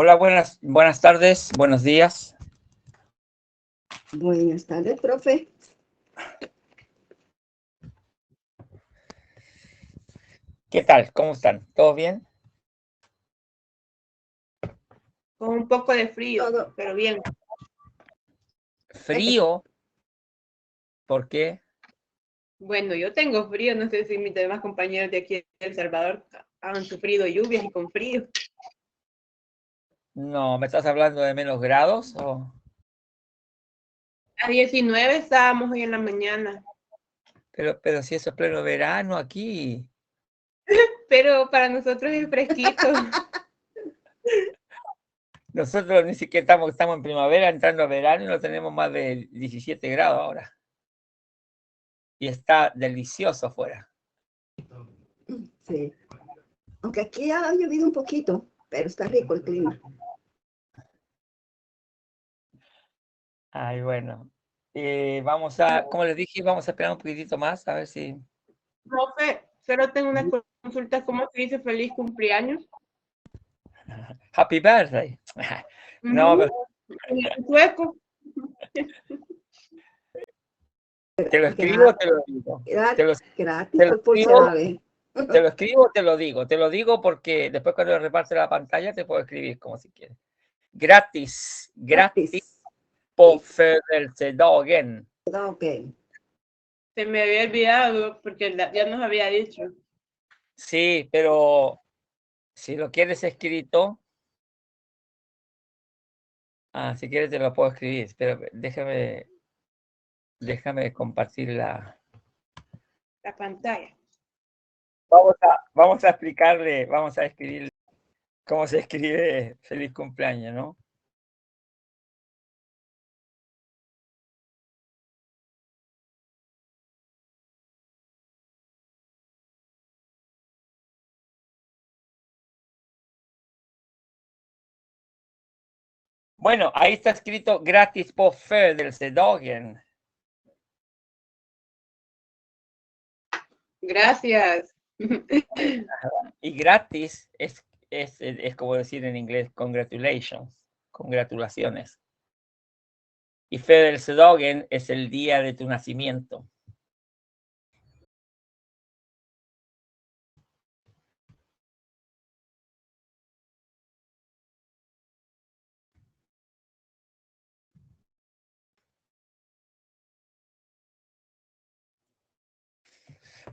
Hola, buenas tardes, buenos días. Buenas tardes, profe. ¿Qué tal? ¿Cómo están? ¿Todo bien? Con un poco de frío, Todo. pero bien. ¿Frío? ¿Por qué? Bueno, yo tengo frío, no sé si mis demás compañeros de aquí de El Salvador han sufrido lluvias y con frío. No, ¿me estás hablando de menos grados? A 19 estábamos hoy en la mañana, Pero si eso es pleno verano aquí. pero para nosotros es fresquito. Nosotros ni siquiera estamos en primavera, entrando a verano y no tenemos más de 17 grados ahora. Y está delicioso afuera. Sí. Aunque aquí ha llovido un poquito, pero está rico el clima. Ay, bueno. Como les dije, vamos a esperar un poquitito más, a ver si... Profe, solo tengo una consulta, ¿cómo se dice feliz cumpleaños? Happy birthday. No, pero En sueco. ¿te lo escribo o te lo digo? Gratis Te lo por escribo. sabe. ¿Te lo escribo o te lo digo? Te lo digo porque después cuando reparte la pantalla te puedo escribir como si quieres. Gratis Gratis. på födelsedagen. Ok. Se me había olvidado porque ya nos había dicho. Sí, pero si lo quieres escrito, si quieres te lo puedo escribir, pero déjame compartir La pantalla. Vamos a explicarle, vamos a escribir cómo se escribe feliz cumpleaños, ¿no? Bueno, ahí está escrito gratis på födelsedagen. Gracias. Y gratis es como decir en inglés congratulations, congratulaciones. Y födelsedagen es el día de tu nacimiento.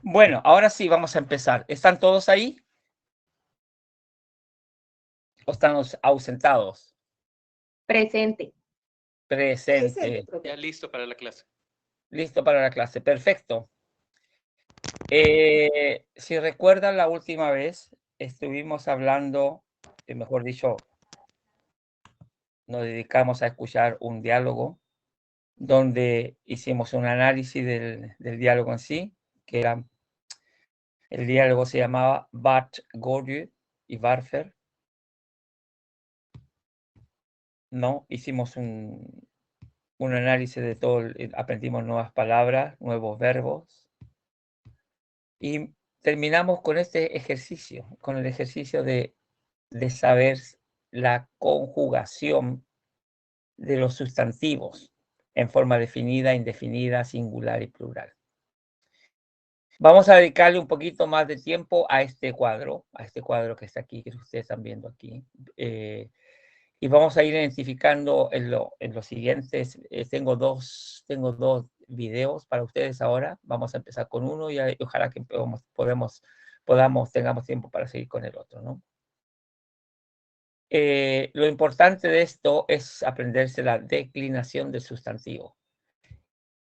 Bueno, ahora sí vamos a empezar. ¿Están todos ahí? ¿O están ausentados? Presente. Presente. Ya listo para la clase. Listo para la clase. Perfecto. Si recuerdan la última vez, estuvimos hablando, mejor dicho, nos dedicamos a escuchar un diálogo donde hicimos un análisis del diálogo en sí, que era, el diálogo se llamaba Vart Godju y Varför. ¿No? Hicimos un análisis de todo, aprendimos nuevas palabras, nuevos verbos, y terminamos con este ejercicio, con el ejercicio de saber la conjugación de los sustantivos en forma definida, indefinida, singular y plural. Vamos a dedicarle un poquito más de tiempo a este cuadro que está aquí, que ustedes están viendo aquí. Y vamos a ir identificando en los siguientes. Tengo dos videos para ustedes ahora. Vamos a empezar con uno y ojalá que tengamos tiempo para seguir con el otro, ¿no? Lo importante de esto es aprenderse la declinación del sustantivo.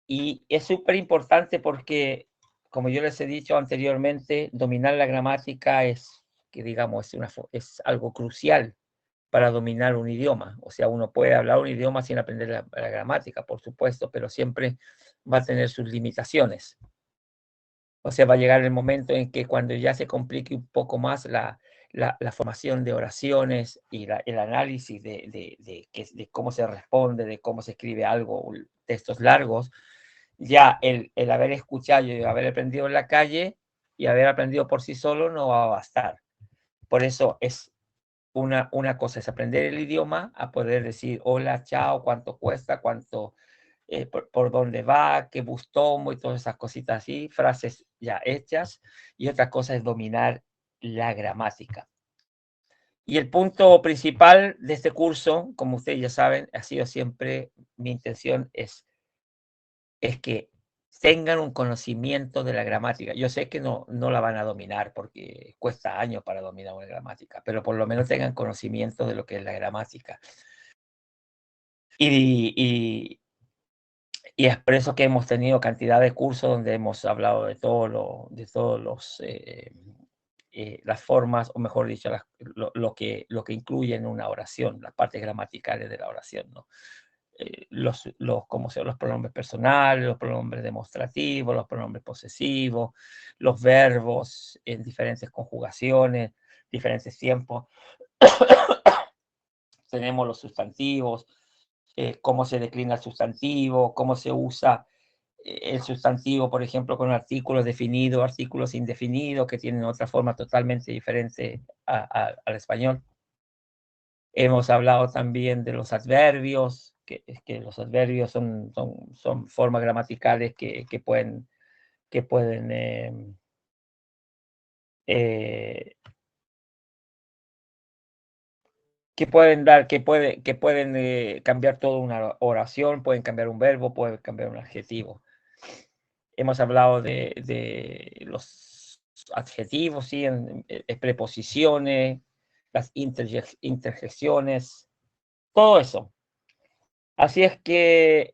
Y es súper importante porque, como yo les he dicho anteriormente, dominar la gramática es algo crucial para dominar un idioma. O sea, uno puede hablar un idioma sin aprender la gramática, por supuesto, pero siempre va a tener sus limitaciones. O sea, va a llegar el momento en que cuando ya se complique un poco más la formación de oraciones y el análisis de cómo se responde, de cómo se escribe algo, textos largos, ya el haber escuchado y haber aprendido en la calle y haber aprendido por sí solo no va a bastar. Por eso es una cosa es aprender el idioma, a poder decir hola, chao, cuánto cuesta, cuánto, por dónde va, qué bus tomo y todas esas cositas así, frases ya hechas. Y otra cosa es dominar la gramática. Y el punto principal de este curso, como ustedes ya saben, ha sido siempre, mi intención es que tengan un conocimiento de la gramática. Yo sé que no la van a dominar porque cuesta años para dominar una gramática, pero por lo menos tengan conocimiento de lo que es la gramática. Y es por eso que hemos tenido cantidad de cursos donde hemos hablado de todos los las formas, o mejor dicho, lo que incluye en una oración, las partes gramaticales de la oración, ¿no? Como sea, los pronombres personales, los pronombres demostrativos, los pronombres posesivos, los verbos en diferentes conjugaciones, diferentes tiempos. Tenemos los sustantivos, cómo se declina el sustantivo, cómo se usa el sustantivo, por ejemplo, con artículos definidos, artículos indefinidos, que tienen otra forma totalmente diferente al español. Hemos hablado también de los adverbios, que los adverbios son formas gramaticales que pueden cambiar toda una oración, pueden cambiar un verbo, pueden cambiar un adjetivo. Hemos hablado de los adjetivos, ¿sí? Preposiciones, las interjecciones, todo eso. Así es que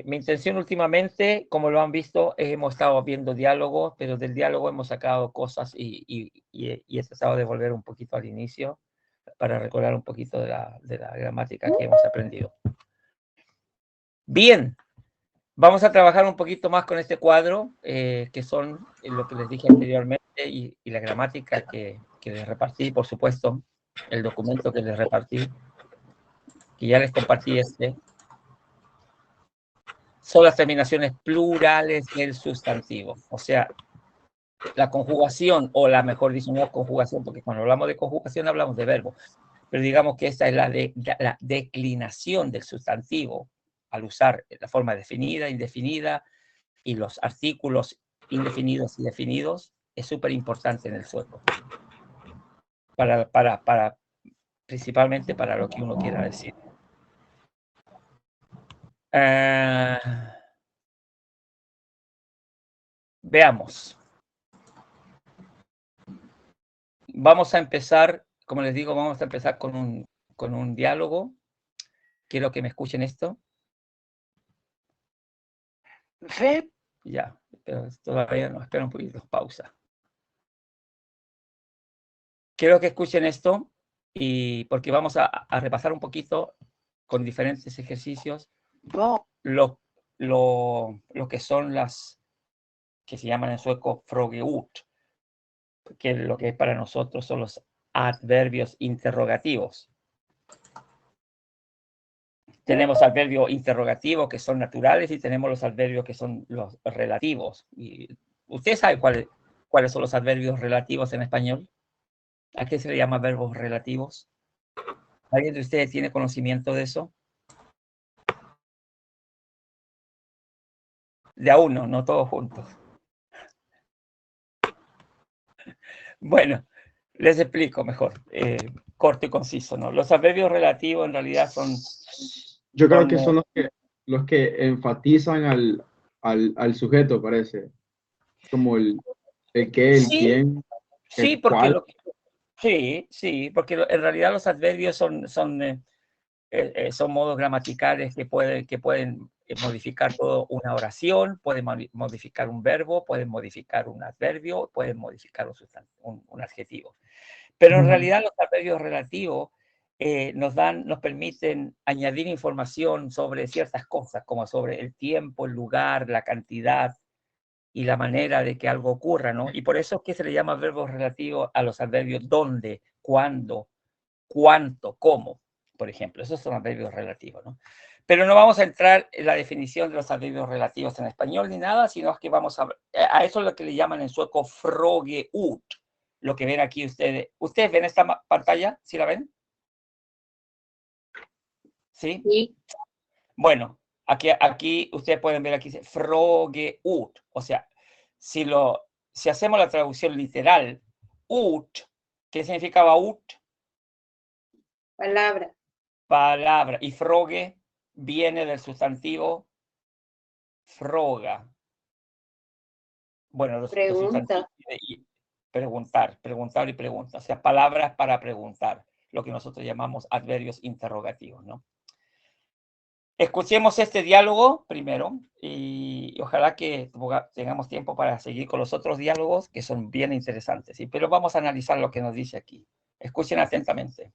mi intención últimamente, como lo han visto, hemos estado viendo diálogos, pero del diálogo hemos sacado cosas y he tratado de volver un poquito al inicio para recordar un poquito de la gramática que hemos aprendido. Bien, vamos a trabajar un poquito más con este cuadro, que son lo que les dije anteriormente, y la gramática que les repartí, por supuesto, el documento que les repartí, que ya les compartí son las terminaciones plurales del sustantivo. O sea, la conjugación, o la mejor dicho, no conjugación, porque cuando hablamos de conjugación hablamos de verbo, pero digamos que esta es la declinación del sustantivo al usar la forma definida, indefinida y los artículos indefinidos y definidos, es súper importante en el sueco. Principalmente para lo que uno quiera decir. Veamos. Vamos a empezar, como les digo, vamos a empezar con un diálogo. Quiero que me escuchen esto. Ya, pero todavía no, espera un poquito, pausa. Quiero que escuchen esto, y porque vamos a repasar un poquito con diferentes ejercicios lo que son las que se llaman en sueco frågeord, que lo que para nosotros son los adverbios interrogativos. Tenemos adverbios interrogativos que son naturales y tenemos los adverbios que son los relativos. Y ¿usted sabe cuáles son los adverbios relativos en español? ¿A qué se le llama verbos relativos? ¿Alguien de ustedes tiene conocimiento de eso? De a uno, no todos juntos. Bueno, les explico mejor, corto y conciso, ¿no? Los adverbios relativos en realidad son... Yo creo que son los que enfatizan al sujeto, parece. Como el qué, el sí, quién, sí, el porque cuál. sí, porque en realidad los adverbios son modos gramaticales que pueden modificar toda una oración, pueden modificar un verbo, pueden modificar un adverbio, pueden modificar un adjetivo. Pero en realidad los adverbios relativos nos permiten añadir información sobre ciertas cosas, como sobre el tiempo, el lugar, la cantidad y la manera de que algo ocurra, ¿no? Y por eso es que se le llama verbos relativos a los adverbios dónde, cuándo, cuánto, cómo, por ejemplo. Esos son adverbios relativos, ¿no? Pero no vamos a entrar en la definición de los adverbios relativos en español ni nada, sino que vamos a eso es lo que le llaman en sueco frågeord. lo que ven aquí ustedes. ¿Ustedes ven esta pantalla? ¿Sí la ven? ¿Sí? Sí. Bueno, aquí ustedes pueden ver, aquí dice fråge ut. O sea, si hacemos la traducción literal, ut, ¿qué significaba ut? Palabra. Palabra. Y fråge viene del sustantivo fråga. Bueno, los Pregunta. sustantivos y preguntar y pregunta. O sea, palabras para preguntar, lo que nosotros llamamos adverbios interrogativos, ¿no? Escuchemos este diálogo primero y ojalá que tengamos tiempo para seguir con los otros diálogos que son bien interesantes, ¿sí? Pero vamos a analizar lo que nos dice aquí. Escuchen atentamente.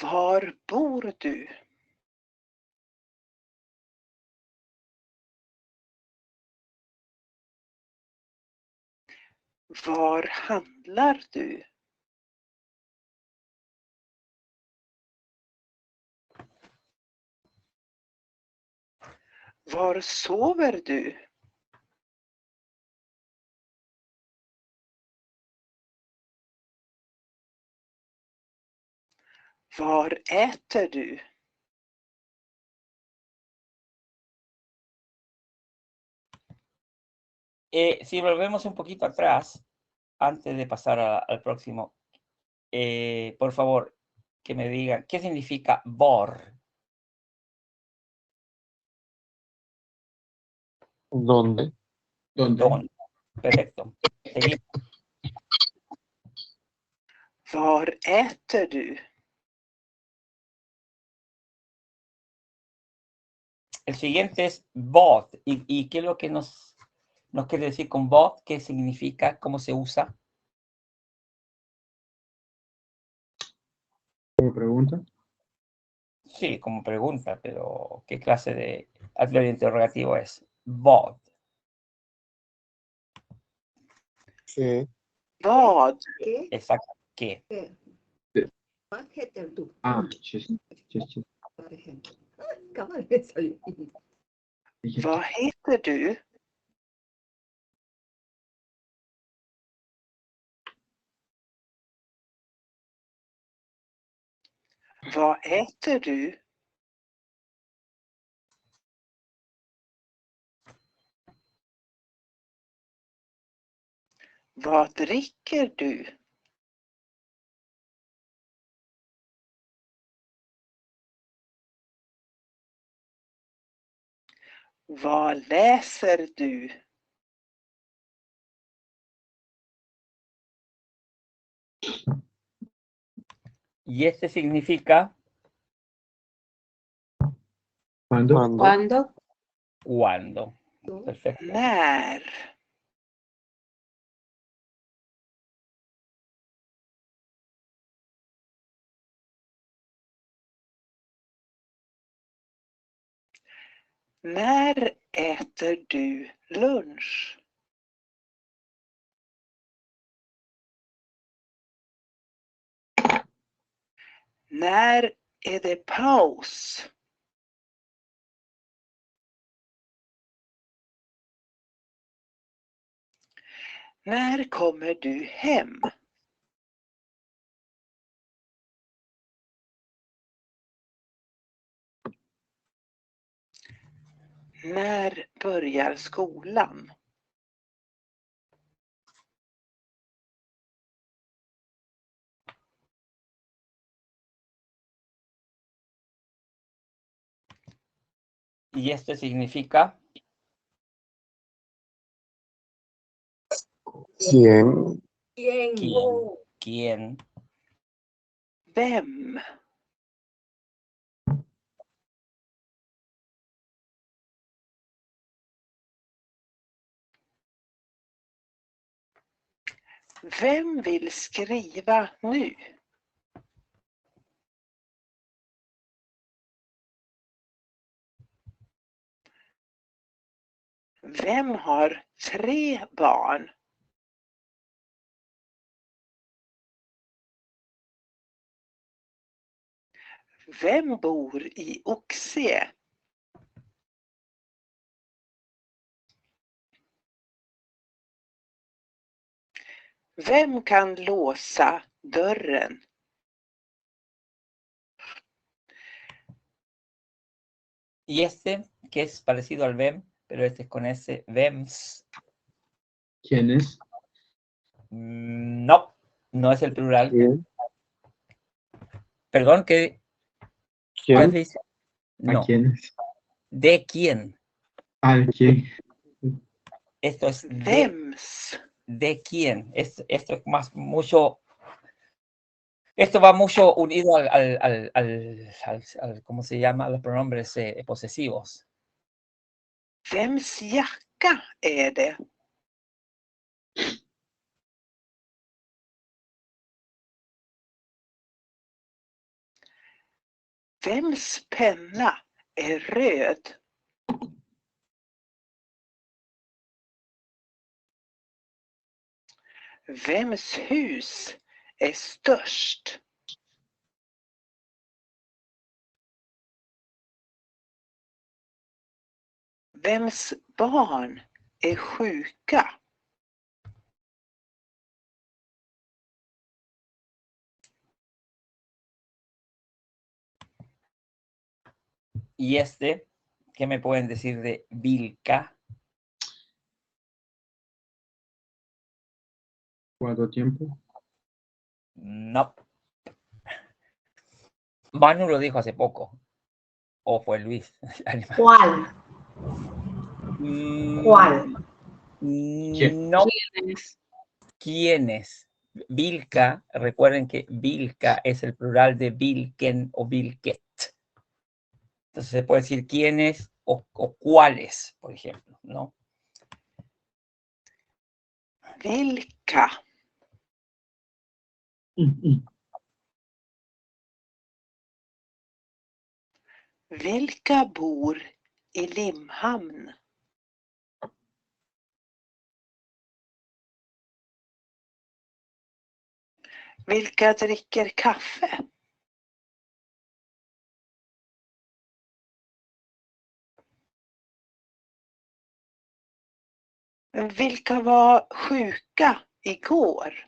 Var bor du? Var handlar du? Var sover du? Var äter du? Si volvemos un poquito atrás, antes de pasar al próximo, por favor, que me digan, ¿qué significa var? ¿Dónde? ¿Dónde? ¿Dónde? Perfecto. Seguimos. Var äter du? El siguiente es vad. ¿Y qué es lo que nos quiere decir con vad? ¿Qué significa? ¿Cómo se usa? ¿Como pregunta? Sí, como pregunta, pero ¿qué clase de adverbio interrogativo es? Vad. ¿Qué? Vad? ¿Qué? Exacto. ¿Qué? Vad heter du? Ah, chis. Por ejemplo. Acaba de salir. Vad heter du? Vad äter du? Vad dricker du? Vad läser du? Y este significa ¿Cuándo? ¿Cuándo? ¿Cuándo? cuando. Perfecto. När? När äter du lunch? När är det paus? När kommer du hem? När börjar skolan? Y este significa ¿Quién? ¿Quién? quién. Vem? Vem vill skriva nu? Vem har 3 barn? Vem bor i Oxie? Vem kan låsa dörren? Y este, que es parecido al vem, pero este es con S, vems. ¿Quién es? No, no es el plural. ¿Quién? Perdón, ¿qué ¿Quién? dice? ¿A No, quién es? ¿de quién? ¿A quién? Esto es Vems? de quién. Esto es más mucho. Esto va mucho unido al ¿cómo se llama? Los pronombres posesivos. Vems jacka är det? Vems penna är röd? Vems hus är störst? Vems barn är sjuka? Y este, ¿qué me pueden decir de Vilca? ¿Cuánto tiempo? No. Manu lo dijo hace poco. O fue Luis. ¿Cuál? ¿Cuál? No. ¿Quiénes? Vilca, recuerden que Vilca es el plural de Vilken o Vilket. Entonces se puede decir quiénes o cuáles, por ejemplo, ¿no? Vilka? Vilka bor i Limhamn? Vilka dricker kaffe? Vilka var sjuka igår?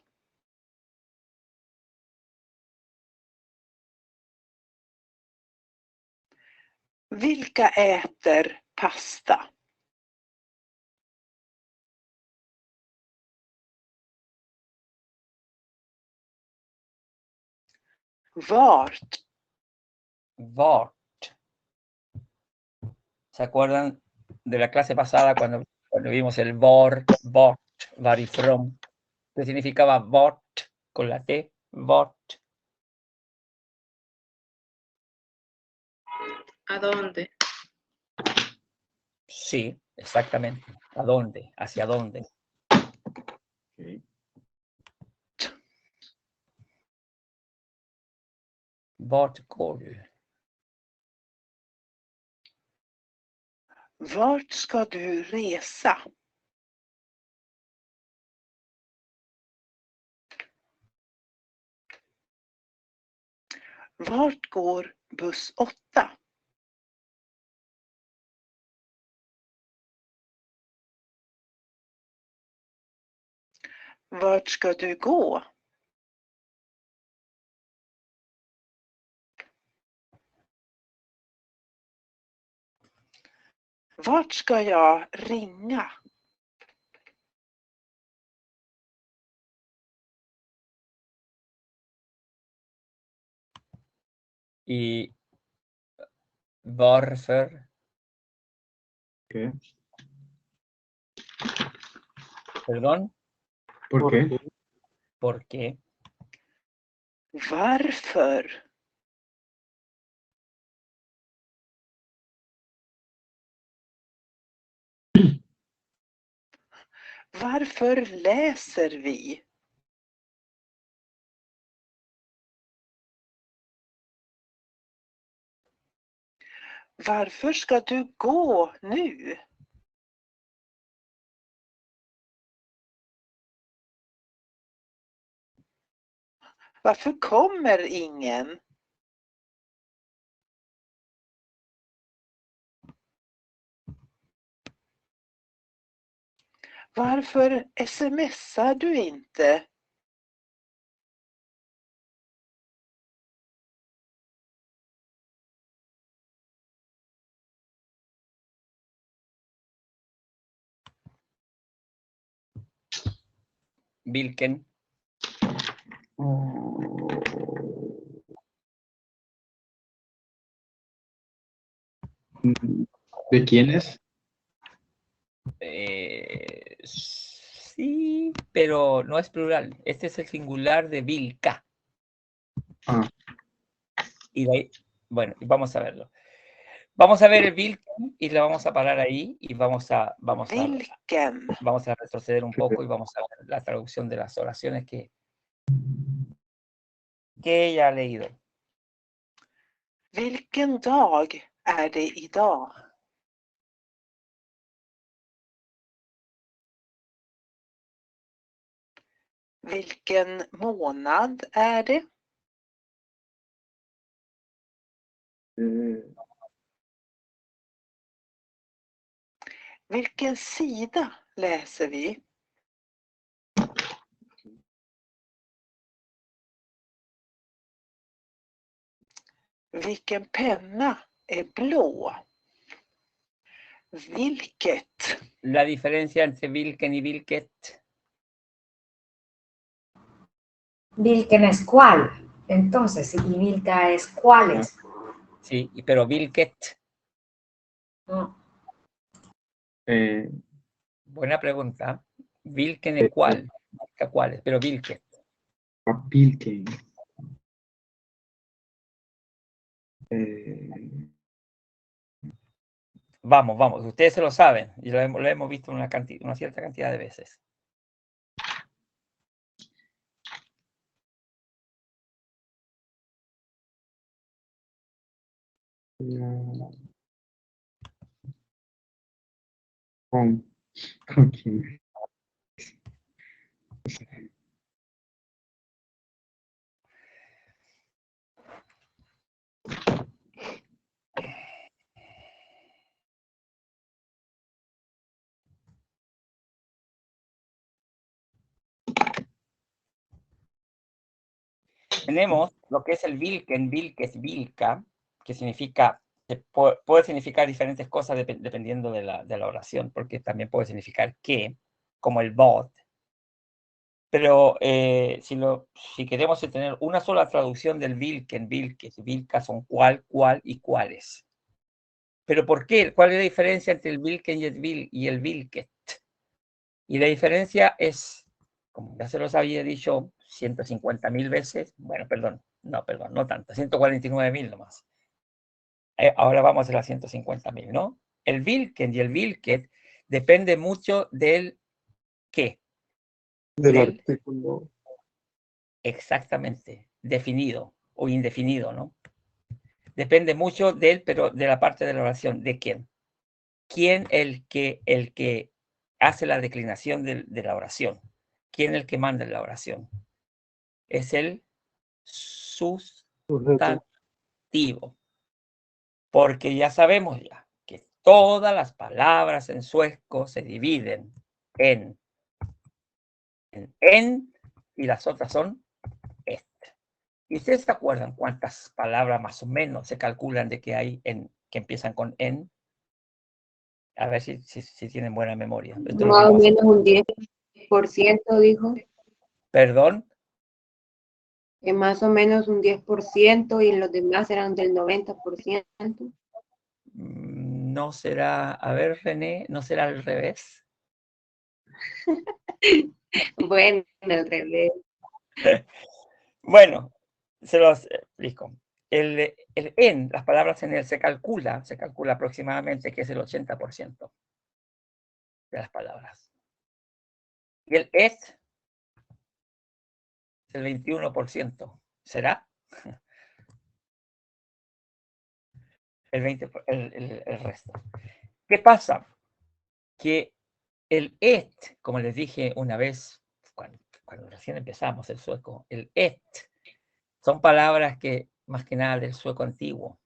Vilka äter pasta? Vart? Vart. ¿Se acuerdan de la clase pasada cuando vimos el vort, varifrån? ¿Qué significaba vort con la T? Vort. ¿A dónde? Sí, exactamente. ¿A dónde? ¿Hacia dónde? Okay. Vart går du? Vart ska du resa? Vart går buss 8? Vart ska du gå? Vart ska jag ringa? Y varför? Okay. Perdón, ¿Por qué? ¿por qué? Varför? Varför läser vi? Varför ska du gå nu? Varför kommer ingen? Varför smsar du inte? Vilken. ¿De quién es? Sí, pero no es plural. Este es el singular de Vilca. Ah. Y de ahí, bueno, vamos a verlo. Vamos a ver el Vilken y le vamos a parar ahí y vamos a Vilken? retroceder un poco y vamos a ver la traducción de las oraciones que ella ha leído. Vilken dag är det idag? Vilken månad är det? Vilken sida läser vi? Vilken penna är blå? Vilket? La diferencia entre Vilken y Vilket. Vilken es cuál. Entonces, y Vilca es cuáles. Sí, pero Vilket. No. Buena pregunta. Vilken es cuál. ¿Cuáles? Pero Vilket. Vilken. Vamos, ustedes se lo saben y lo hemos visto una cierta cantidad de veces. ¿Con quién? Tenemos lo que es el Vilken, Vilkes, Vilca, que significa, puede significar diferentes cosas dependiendo de la oración, porque también puede significar que, como el bot. Pero si queremos tener una sola traducción del Vilken, Vilkes, Vilca son cuál y cuáles. ¿Pero por qué? ¿Cuál es la diferencia entre el Vilken y el Vilket? Y la diferencia es, como ya se los había dicho 150.000 veces, bueno, no tanto, 149.000 nomás. Ahora vamos a las 150.000, ¿no? El Vilken y el Vilket depende mucho del qué. Del artículo. Exactamente, definido o indefinido, ¿no? Depende mucho pero de la parte de la oración, ¿de quién? ¿Quién el que hace la declinación de la oración? ¿Quién el que manda en la oración? Es el sustantivo. Porque ya sabemos que todas las palabras en sueco se dividen en y las otras son este. ¿Y ustedes se acuerdan cuántas palabras más o menos se calculan de que hay que empiezan con en? A ver si tienen buena memoria. Más o menos un 10%, dijo. ¿Perdón? Que más o menos un 10% y los demás eran del 90%. No será, a ver, René, ¿no será al revés? Bueno, al revés. Bueno, se los explico. El en, las palabras en él se calcula aproximadamente que es el 80% de las palabras. Y el es el 21%. ¿Será? El 20%, el resto. ¿Qué pasa? Que el et, como les dije una vez, cuando recién empezamos el sueco, el et, son palabras que, más que nada, del sueco antiguo.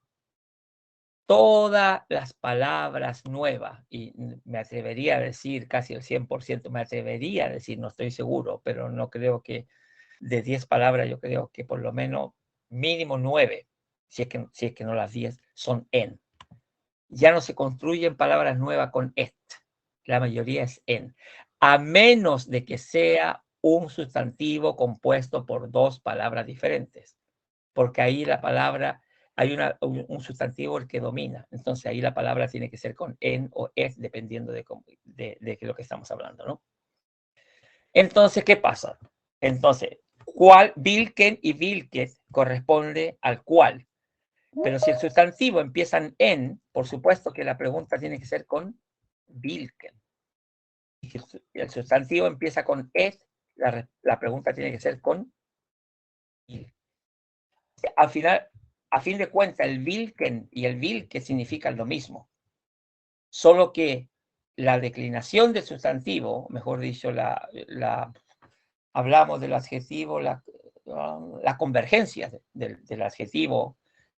todas las palabras nuevas, y me atrevería a decir casi el 100%, me atrevería a decir, no estoy seguro, pero no creo que de 10 palabras, yo creo que por lo menos mínimo 9, si es que no las 10, son en. Ya no se construyen palabras nuevas con est, la mayoría es en, a menos de que sea un sustantivo compuesto por dos palabras diferentes, porque ahí la palabra, hay un sustantivo el que domina, entonces ahí la palabra tiene que ser con en o es, dependiendo de lo que estamos hablando, ¿no? Entonces, ¿qué pasa? Entonces, cuál, Vilken y Vilket corresponde al cual. Pero si el sustantivo empieza en, por supuesto que la pregunta tiene que ser con Vilken. Y si el sustantivo empieza con es, la pregunta tiene que ser con il. Al final, a fin de cuentas, el Vilken y el Vilke significan lo mismo. Solo que la declinación del sustantivo, mejor dicho, hablamos del adjetivo, la convergencia del adjetivo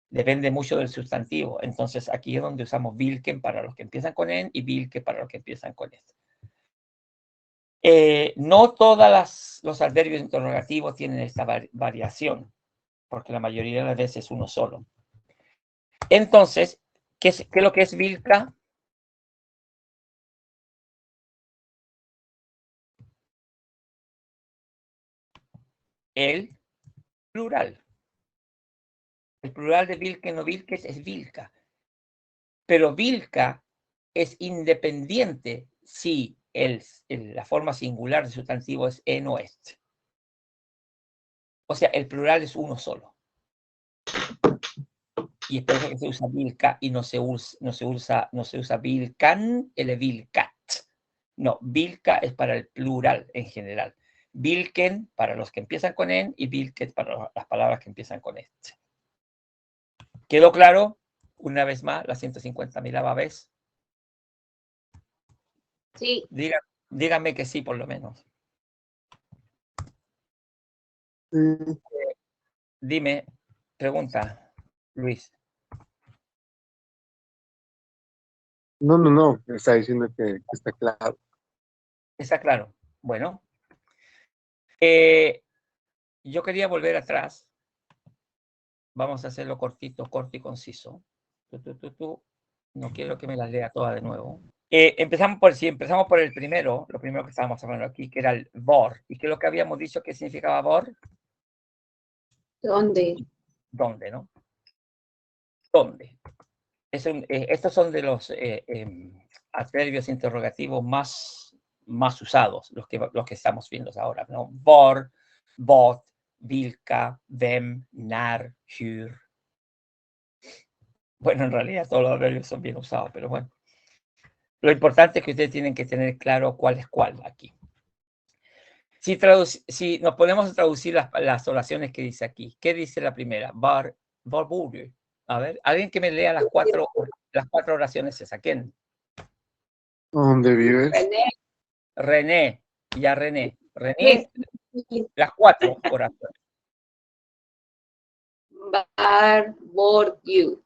depende mucho del sustantivo. Entonces, aquí es donde usamos Vilken para los que empiezan con en y Vilke para los que empiezan con es. No todos los adverbios interrogativos tienen esta variación, porque la mayoría de las veces es uno solo. Entonces, ¿qué es lo que es Vilka? El plural. El plural de Vilken o Vilkes es Vilka. Pero Vilka es independiente si la forma singular de sustantivo es en o est. O sea, el plural es uno solo. Y es por eso que se usa Vilka y no se usa Vilkan, el Vilkat. No, Vilka es para el plural en general. Vilken para los que empiezan con en y Vilket para las palabras que empiezan con est. ¿Quedó claro? Una vez más, la 150.000ª vez. Sí. Díganme que sí, por lo menos. Dime, pregunta, Luis. No, está diciendo que está claro. ¿Está claro? Bueno. Yo quería volver atrás. Vamos a hacerlo cortito, corto y conciso. No quiero que me las lea todas de nuevo. Empezamos por el primero, lo primero que estábamos hablando aquí, que era el vor. ¿Y qué es lo que habíamos dicho que significaba vor? ¿Dónde? ¿Dónde, no? ¿Dónde? Estos son de los adverbios interrogativos más usados, los que estamos viendo ahora, ¿no? Vor, bot, vilka, vem, nar, hur. Bueno, en realidad todos los adverbios son bien usados, pero bueno. Lo importante es que ustedes tienen que tener claro cuál es cuál aquí. Si nos ponemos a traducir las oraciones que dice aquí, ¿qué dice la primera? Var bude. A ver, alguien que me lea las cuatro oraciones esas. ¿Quién? ¿Dónde vives? René. René. René, las cuatro oraciones. Bar, board, you.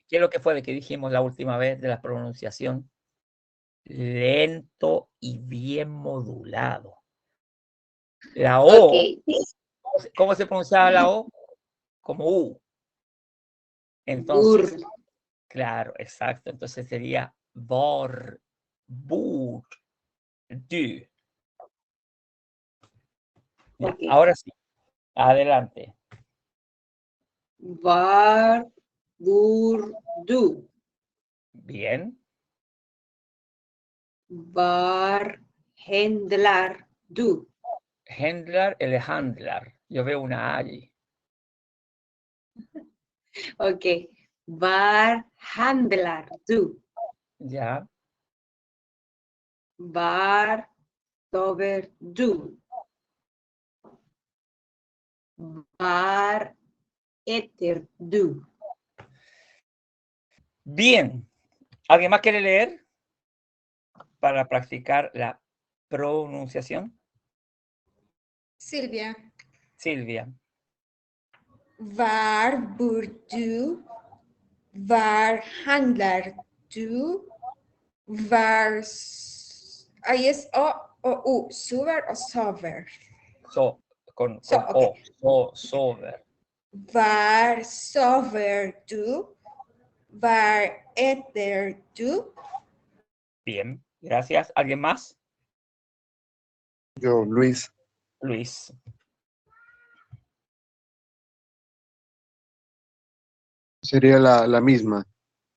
¿Qué es lo que fue de que dijimos la última vez de la pronunciación? Lento y bien modulado. La O, Okay. ¿cómo se pronunciaba la O? Como U. Entonces, claro, exacto. Entonces sería vor, bur, du. Ya, Okay. ahora sí, adelante. Var, bur, du. Bien. Var, händlar, du. Handlar, el handlar. Yo veo una A allí. Ok. Var, handlar, du. Ya. Var, sover, du. Var, etter, du. Bien. ¿Alguien más quiere leer para practicar la pronunciación? Silvia. Silvia. Var bor du? Var handlar du? Var... Ahí es O o U. Sover o sover. Con Ok. O. Sover. Var sover du? Var äter du? Bien, gracias. ¿Alguien más? Yo, Luis. Luis. Sería la misma.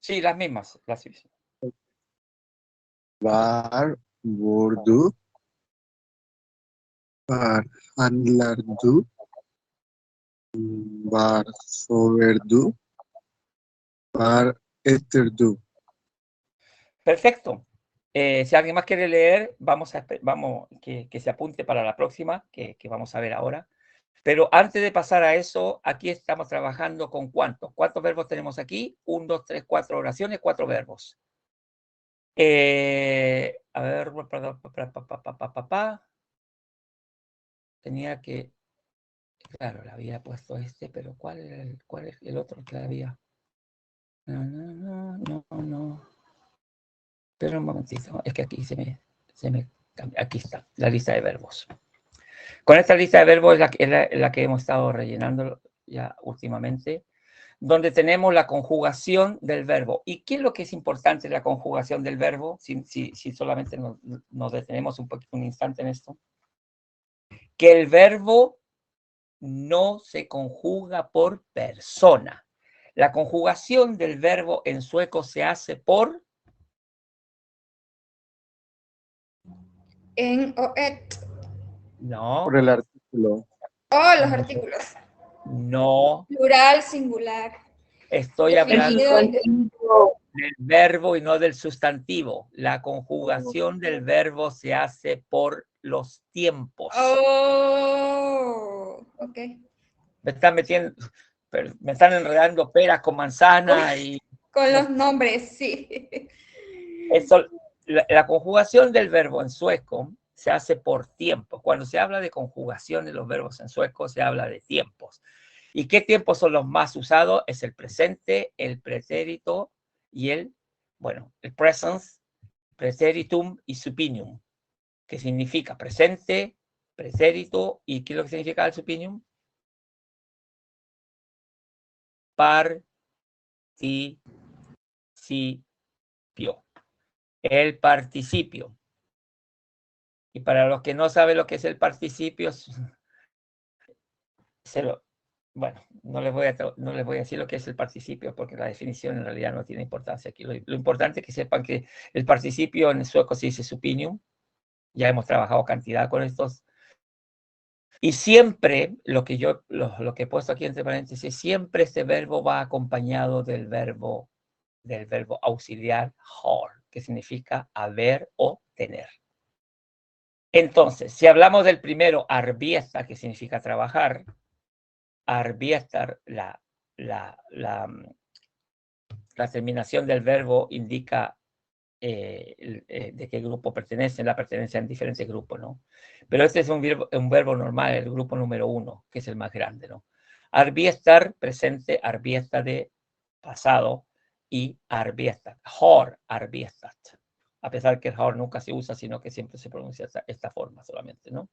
Sí, las mismas. Var bor du? Var handlar du? Var sover du? Var äter du? Perfecto. Si alguien más quiere leer, vamos que se apunte para la próxima, que vamos a ver ahora. Pero antes de pasar a eso, aquí estamos trabajando con ¿cuántos? ¿Cuántos verbos tenemos aquí? 1, 2, 3, 4 oraciones, 4 verbos. A ver, tenía que, claro, le había puesto pero ¿cuál es el otro que había? No. Pero un momentito, es que aquí se me cambia. Aquí está, la lista de verbos. Con esta lista de verbos es la que hemos estado rellenando ya últimamente, donde tenemos la conjugación del verbo. ¿Y qué es lo que es importante de la conjugación del verbo? Si solamente nos detenemos un instante en esto. Que el verbo no se conjuga por persona. La conjugación del verbo en sueco se hace por... En o et. No. Por el artículo. Oh, los artículos. No. Plural, singular. Estoy El hablando sustantivo. del verbo y no del sustantivo. La conjugación del verbo se hace por los tiempos. Oh, ok. Me están enredando peras con manzana y Con los nombres, sí. eso, la conjugación del verbo en sueco se hace por tiempo. Cuando se habla de conjugación de los verbos en sueco, se habla de tiempos. ¿Y qué tiempos son los más usados? Es el presente, el pretérito y el presens, preteritum y supinium, que significa presente, pretérito, ¿y qué es lo que significa el supinium? Participio. El participio. Y para los que no saben lo que es el participio, no les voy a decir lo que es el participio porque la definición en realidad no tiene importancia aquí. Lo importante es que sepan que el participio en sueco se dice supinium. Ya hemos trabajado cantidad con estos. Y siempre, lo que he puesto aquí entre paréntesis, siempre este verbo va acompañado del verbo auxiliar har, que significa haber o tener. Entonces, si hablamos del primero, arbeta, que significa trabajar, arbietar, la terminación del verbo indica de qué grupo pertenece, la pertenencia en diferentes grupos, ¿no? Pero este es un verbo normal, el grupo número 1, que es el más grande, ¿no? Arbiestar, presente, arbiesta de pasado, y arbiestat, har arbiestat. A pesar que el har nunca se usa, sino que siempre se pronuncia esta forma solamente, ¿no?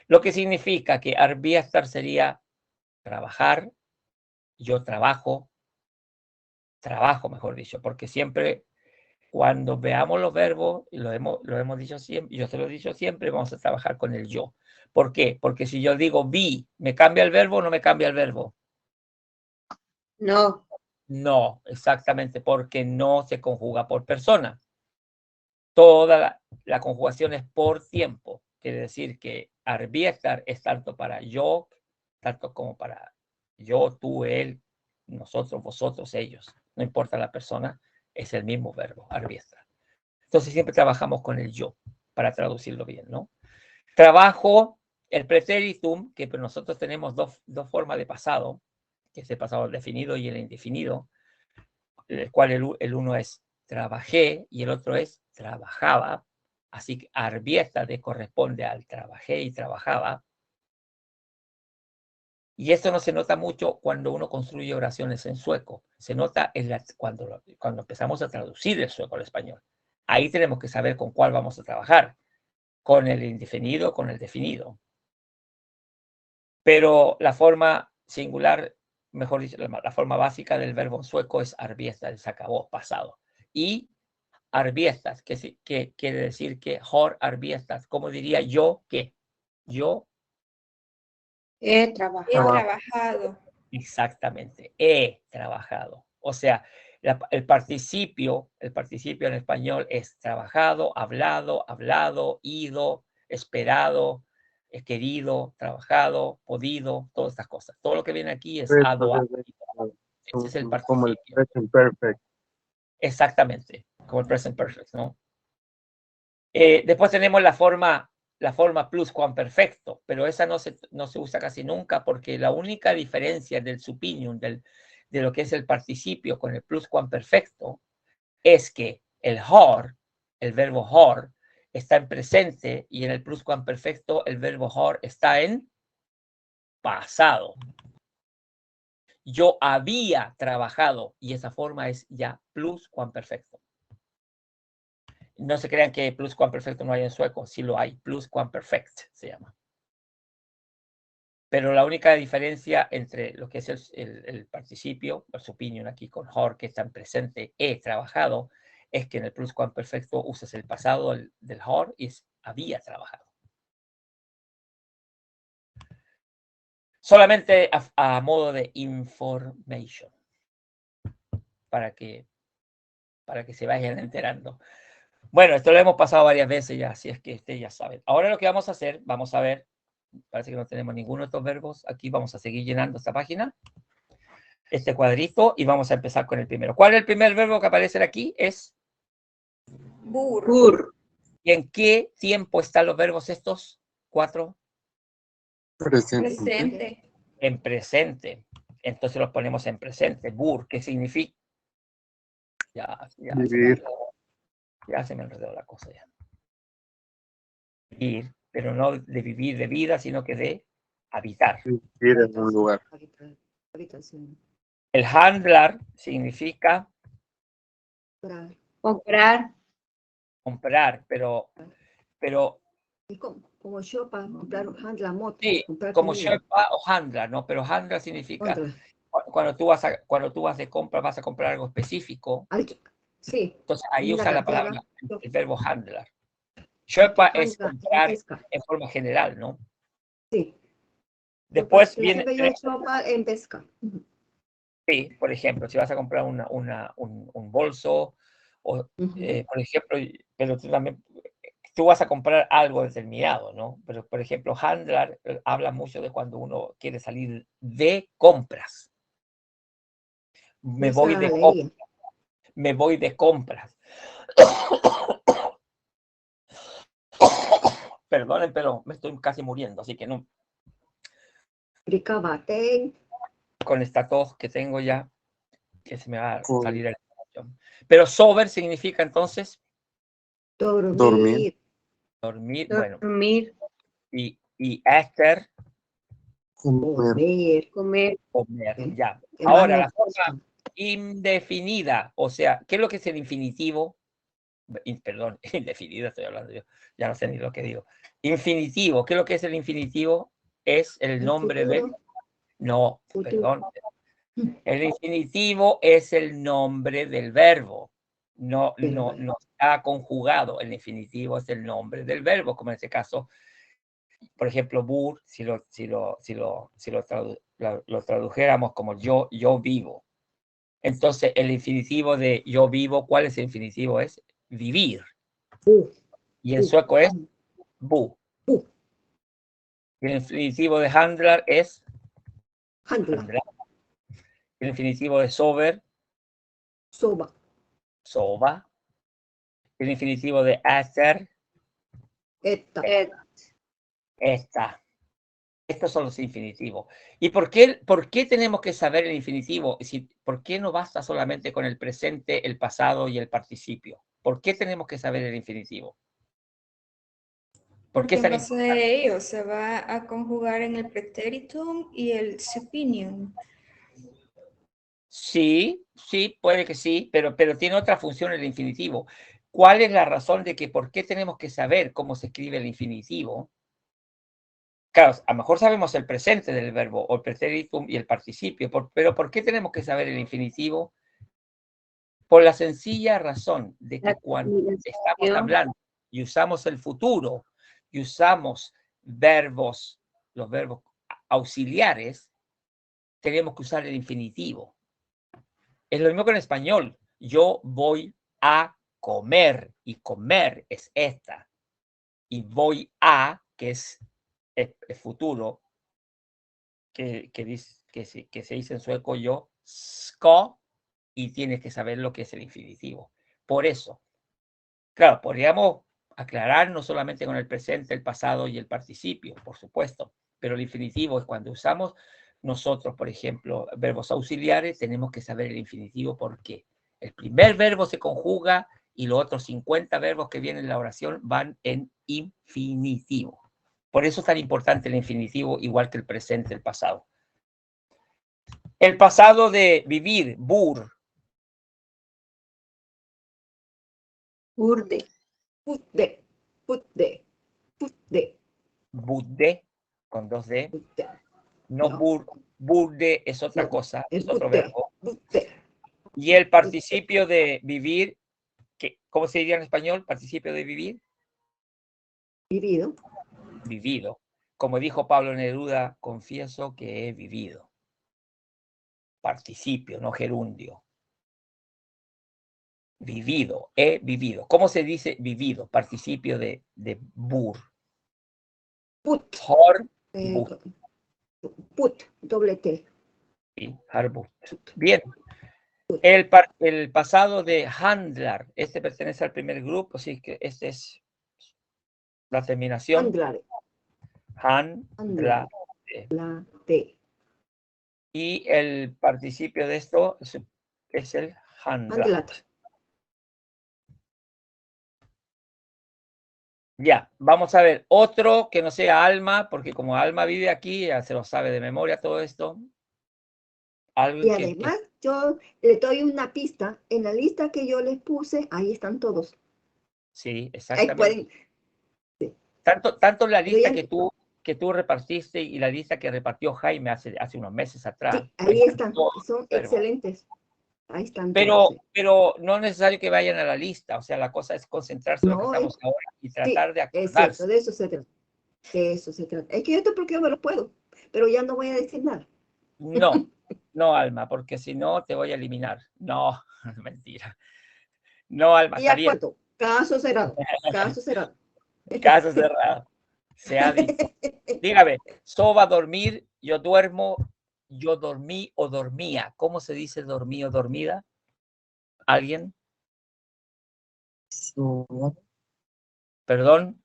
Lo que significa que arbiestar sería trabajar, yo trabajo, mejor dicho, porque siempre cuando veamos los verbos, y lo hemos dicho siempre, yo se lo he dicho siempre, vamos a trabajar con el yo. ¿Por qué? Porque si yo digo vi, ¿me cambia el verbo o no me cambia el verbo? No. No, exactamente, porque no se conjuga por persona. Toda la conjugación es por tiempo. Quiere decir que arbietar es tanto para yo, tanto como para yo, tú, él, nosotros, vosotros, ellos. No importa la persona, es el mismo verbo, arbietar. Entonces siempre trabajamos con el yo, para traducirlo bien, ¿no? Trabajo, el pretéritum, que nosotros tenemos dos formas de pasado, que es el pasado definido y el indefinido, el cual el uno es trabajé y el otro es trabajaba. Así que arbietar corresponde al trabajé y trabajaba. Y esto no se nota mucho cuando uno construye oraciones en sueco. Se nota cuando empezamos a traducir el sueco al español. Ahí tenemos que saber con cuál vamos a trabajar. Con el indefinido, con el definido. Pero la forma singular, mejor dicho, la forma básica del verbo en sueco es arbetar, se acabó, pasado. Y arbetas, que quiere decir que har arbetat, como diría yo, que yo He He trabajado. trabajado. exactamente, he trabajado. O sea, el participio en español es trabajado, hablado, ido, esperado, querido, trabajado, podido, todas estas cosas. Todo lo que viene aquí es ado, ese es el Como el participio. present perfect. Exactamente, como el present perfect, ¿no? Después tenemos la forma pluscuamperfecto, pero esa no se usa casi nunca porque la única diferencia del supinium, de lo que es el participio con el pluscuamperfecto, es que el verbo har, está en presente y en el pluscuamperfecto el verbo har está en pasado. Yo había trabajado y esa forma es ya pluscuamperfecto. No se crean que pluscuamperfecto no hay en sueco, sí lo hay, pluscuamperfect se llama. Pero la única diferencia entre lo que es el participio, el supinium aquí con har, que está en presente, he trabajado, es que en el pluscuamperfecto usas el pasado del har y es había trabajado. Solamente a modo de information, para que se vayan enterando. Bueno, esto lo hemos pasado varias veces ya, así es que ustedes ya saben. Ahora lo que vamos a hacer, vamos a ver, parece que no tenemos ninguno de estos verbos. Aquí vamos a seguir llenando esta página, este cuadrito, y vamos a empezar con el primero. ¿Cuál es el primer verbo que aparece aquí? Es Bur. Bur. ¿y en qué tiempo están los verbos estos 4? Presente. Presente. En presente. Entonces los ponemos en presente. Bur, ¿qué significa? Vivir. Ya se me enredó la cosa ya. Vivir, pero no de vivir de vida, sino que de habitar. Vivir en un lugar. Habitación. El handlar significa Comprar. comprar, pero Y como yo para comprar handla moto. sí, comprar como comida. Sherpa o handler, ¿no? Pero handler significa Handla. cuando tú vas de compra, vas a comprar algo específico. Sí. Entonces ahí Una usa la cartera. palabra, el verbo handler. Sherpa es Handla, comprar pesca. en forma general, ¿no? Sí. Después Yo viene, shopa en pesca. sí, por ejemplo, si vas a comprar un bolso, o, por ejemplo, pero tú vas a comprar algo determinado, ¿no? Pero, por ejemplo, handler habla mucho de cuando uno quiere salir de compras. Me voy de compras. Perdonen, pero me estoy casi muriendo, así que no. Con esta tos que tengo ya, que se me va a salir el... Pero sober significa entonces Dormir. Bueno. Dormir. Y Esther, Comer. Comer. ya. Ahora, la forma indefinida, o sea, ¿qué es lo que es el infinitivo? Perdón, indefinida estoy hablando yo, ya no sé ni lo que digo. Infinitivo, ¿qué es lo que es el infinitivo? Es el nombre de... No, perdón. El infinitivo es el nombre del verbo. No está conjugado. El infinitivo es el nombre del verbo, como en este caso, por ejemplo, bur, si lo tradujéramos como yo vivo. Entonces, el infinitivo de yo vivo, ¿cuál es el infinitivo? Es vivir. Y en sueco es bu. Y el infinitivo de handlar es handlar. El infinitivo de sober, soba. El infinitivo de hacer, esta. Estos son los infinitivos. ¿Y por qué tenemos que saber el infinitivo? ¿Por qué no basta solamente con el presente, el pasado y el participio? ¿Por qué tenemos que saber el infinitivo? ¿Por qué Porque es en tan base importante? de ello se va a conjugar en el pretéritum y el supinium. Sí, sí, puede que sí, pero tiene otra función el infinitivo. ¿Cuál es la razón de que por qué tenemos que saber cómo se escribe el infinitivo? Claro, a lo mejor sabemos el presente del verbo o el pretéritum y el participio, pero ¿por qué tenemos que saber el infinitivo? Por la sencilla razón de que La cuando estamos combinación. hablando y usamos el futuro y usamos verbos, los verbos auxiliares, tenemos que usar el infinitivo. Es lo mismo que en español. Yo voy a comer y comer es esta. Y voy a, que es el futuro, que se dice en sueco yo, ska, y tienes que saber lo que es el infinitivo. Por eso, claro, podríamos aclarar no solamente con el presente, el pasado y el participio, por supuesto, pero el infinitivo es cuando usamos nosotros, por ejemplo, verbos auxiliares, tenemos que saber el infinitivo porque el primer verbo se conjuga y los otros 50 verbos que vienen en la oración van en infinitivo. Por eso es tan importante el infinitivo, igual que el presente, el pasado. El pasado de vivir, bur, Burde. Putte, putte, putte, budde, con 2D, putte. no, No. burde es otra No, cosa, es es otro putte, verbo. putte. Y el participio de vivir, ¿cómo se diría en español? Participio de vivir, Vivido. vivido. Como dijo Pablo Neruda, confieso que he vivido. Participio, no gerundio. Vivido, he vivido. ¿Cómo se dice vivido? Participio de bur. Put. Har, Eh, but, put, doble T. har but. Put. Bien. El pasado de handlar, este pertenece al primer grupo, así que este es la terminación. Handlar. Handlar. La T. Y el participio de esto es el handlat. Handlat. Ya, vamos a ver otro que no sea Alma, porque como Alma vive aquí, ya se lo sabe de memoria todo esto. Algo Y además, yo le doy una pista. En la lista que yo les puse, ahí están todos. Sí, Ahí exactamente. pueden. Sí. Tanto la lista Pero que tú repartiste y la lista que repartió Jaime hace unos meses atrás. sí, ahí están. todos Son los verbos. excelentes. Ahí están todos. Sí. Pero no es necesario que vayan a la lista, o sea, la cosa es concentrarse en lo que No, estamos ahora y tratar de es cierto, acordarse. de eso se trata. De eso se trata. Es que yo esto porque yo me lo puedo, pero ya no voy a decir nada. No, Alma, porque si no te voy a eliminar. No, mentira. No, Alma, Y está a bien. cuánto, caso cerrado, caso cerrado. Caso cerrado. Se ha dicho. Dígame, So va a dormir, yo duermo, yo dormí o dormía. ¿Cómo se dice dormí o dormida? ¿Alguien? ¿Perdón?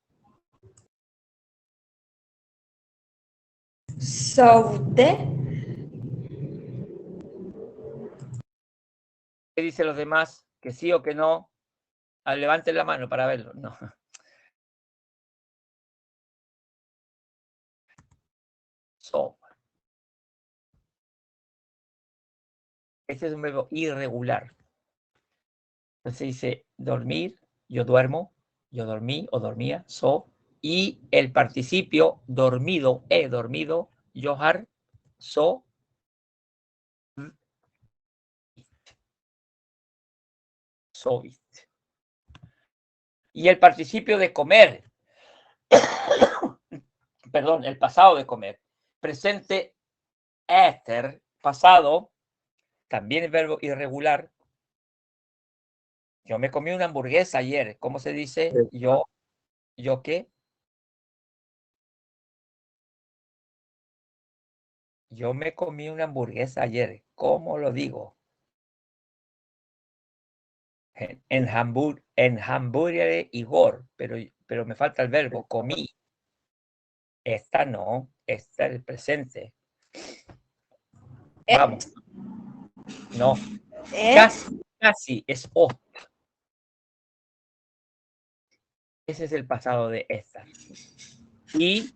Sovde. ¿Qué dicen los demás? ¿Que sí o que no? Levanten la mano para verlo. No. So. Este es un verbo irregular. Entonces dice dormir, yo duermo, yo dormí o dormía, so. Y el participio dormido, he dormido, yohar, so. Sovit. Y el participio de comer, perdón, el pasado de comer, presente éter, pasado, también el verbo irregular. Yo me comí una hamburguesa ayer. ¿Cómo se dice? ¿Yo qué? Yo me comí una hamburguesa ayer. ¿Cómo lo digo? En hamburger Igor, pero me falta el verbo, comí. Esta no, esta es el presente. Vamos. No. Casi, es o. Ese es el pasado de estar. Y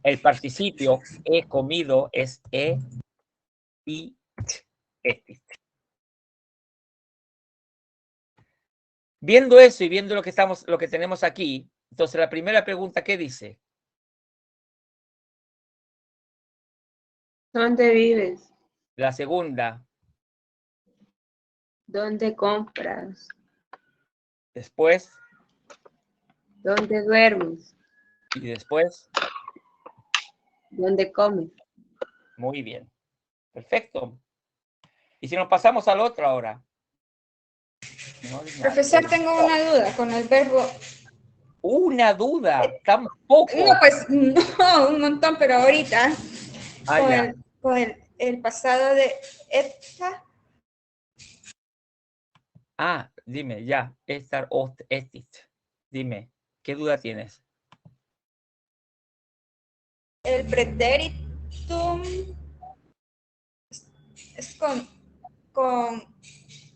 el participio he comido es y estit. Viendo eso y viendo lo que tenemos aquí, entonces la primera pregunta, ¿qué dice? ¿Dónde vives? La segunda, ¿Dónde compras? después, ¿Dónde duermes? y después, ¿Dónde comes? muy bien. Perfecto. Y si nos pasamos al otro ahora. No, Profesor, tengo una duda con el verbo. una duda, tampoco. No, pues no, un montón, pero ahorita Ah, con, ya. el pasado de esta, Ah, dime, ya. Estar ost estit. Dime, ¿qué duda tienes? el pretéritum es con,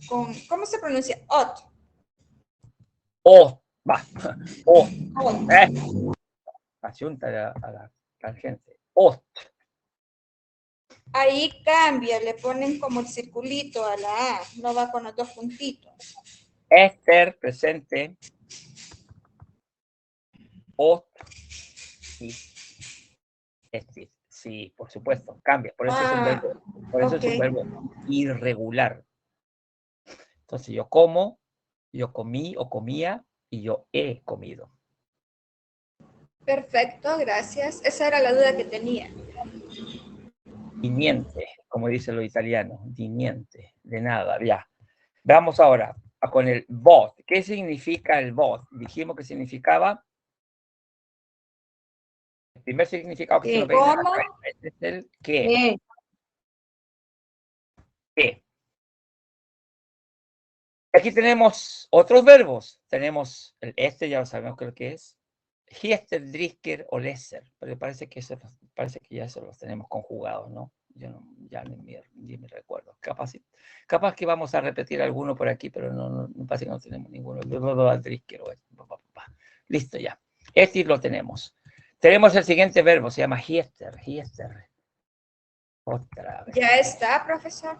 ¿cómo se pronuncia? Ot. Oh, va. Oh, Ot. asunta a la tangente. Ost. Ahí cambia, le ponen como el circulito a la A, no va con los dos puntitos. Ester, presente. Ost. Y estit. Sí, por supuesto, cambia. Por eso es un verbo, por eso es un ok. verbo irregular. Entonces yo como, yo comí o comía y yo he comido. Perfecto, gracias. Esa era la duda que tenía. Diniente, como dicen los italianos, diniente, de nada, ya. Veamos ahora con el vot. ¿Qué significa el vot? Dijimos que significaba, el primer significado que se nos viene a la ¿Cómo? cabeza es el qué. ¿Qué? Aquí tenemos otros verbos. Tenemos el ya lo sabemos que lo que es. Hiester, Drisker o Lesser. Pero parece que ya eso los tenemos conjugados, ¿no? Yo no, ya ni me recuerdo. Capaz que vamos a repetir alguno por aquí, pero no parece que no tenemos ninguno. Drisker o listo ya. Este lo tenemos. Tenemos el siguiente verbo, se llama Hiester. Otra vez. ¿Ya está, profesor?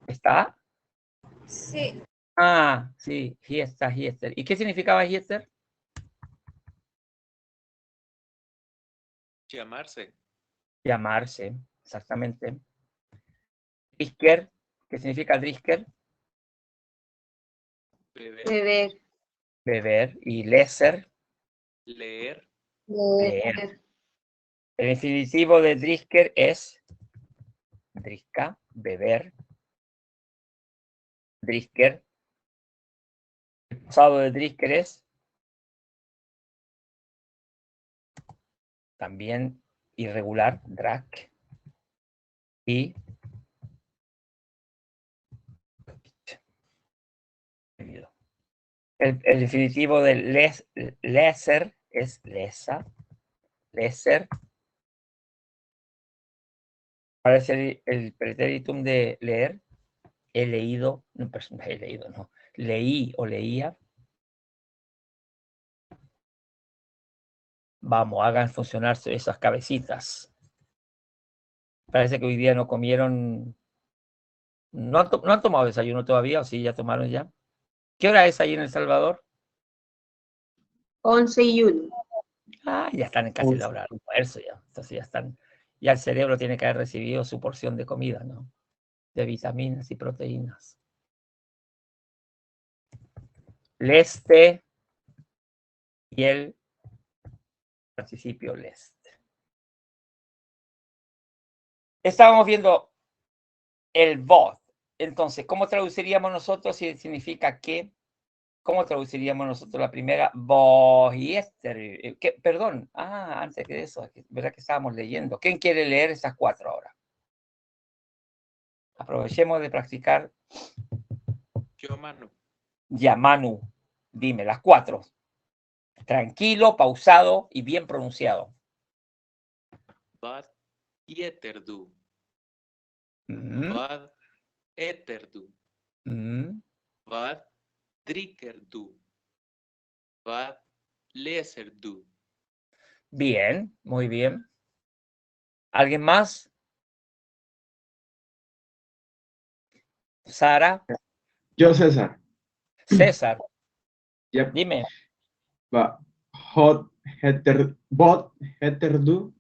¿Está? Sí. Ah, sí, Hiester. ¿Y qué significaba Hiester? Llamarse. Llamarse, exactamente. Drisker, ¿qué significa Drisker? Beber. Beber. Y Lesser, Leer. leer. El infinitivo de Drisker es Driska, beber. Drisker. El pasado de Drisker es también irregular, Drak. Y el infinitivo de lesser es lesa, lesser. Parece el pretéritum de leer. He leído, no, leí o leía. Vamos, hagan funcionar esas cabecitas. Parece que hoy día no comieron. ¿No han tomado desayuno todavía o sí ya tomaron ya? ¿Qué hora es ahí en El Salvador? 11:01. Ah, ya están en casi la hora del almuerzo ya. Entonces ya están. Ya el cerebro tiene que haber recibido su porción de comida, ¿no? De vitaminas y proteínas. Leste y el participio lest. Estábamos viendo el vot. Entonces, ¿cómo traduciríamos nosotros si significa qué? ¿Cómo traduciríamos nosotros la primera? Bohiester. Perdón. Ah, antes que eso, ¿verdad que estábamos leyendo? ¿Quién quiere leer esas cuatro ahora? Aprovechemos de practicar. Yo, Manu. Ya, Manu, dime, las cuatro. Tranquilo, pausado y bien pronunciado. Bad Yeterdu. Mm, Bad Eterdu. mm, Bad Drickerdu. Vad läser du? Bien, muy bien. ¿Alguien más? Sara, Yo, César. César, Yep. dime. Va. Bot heter du.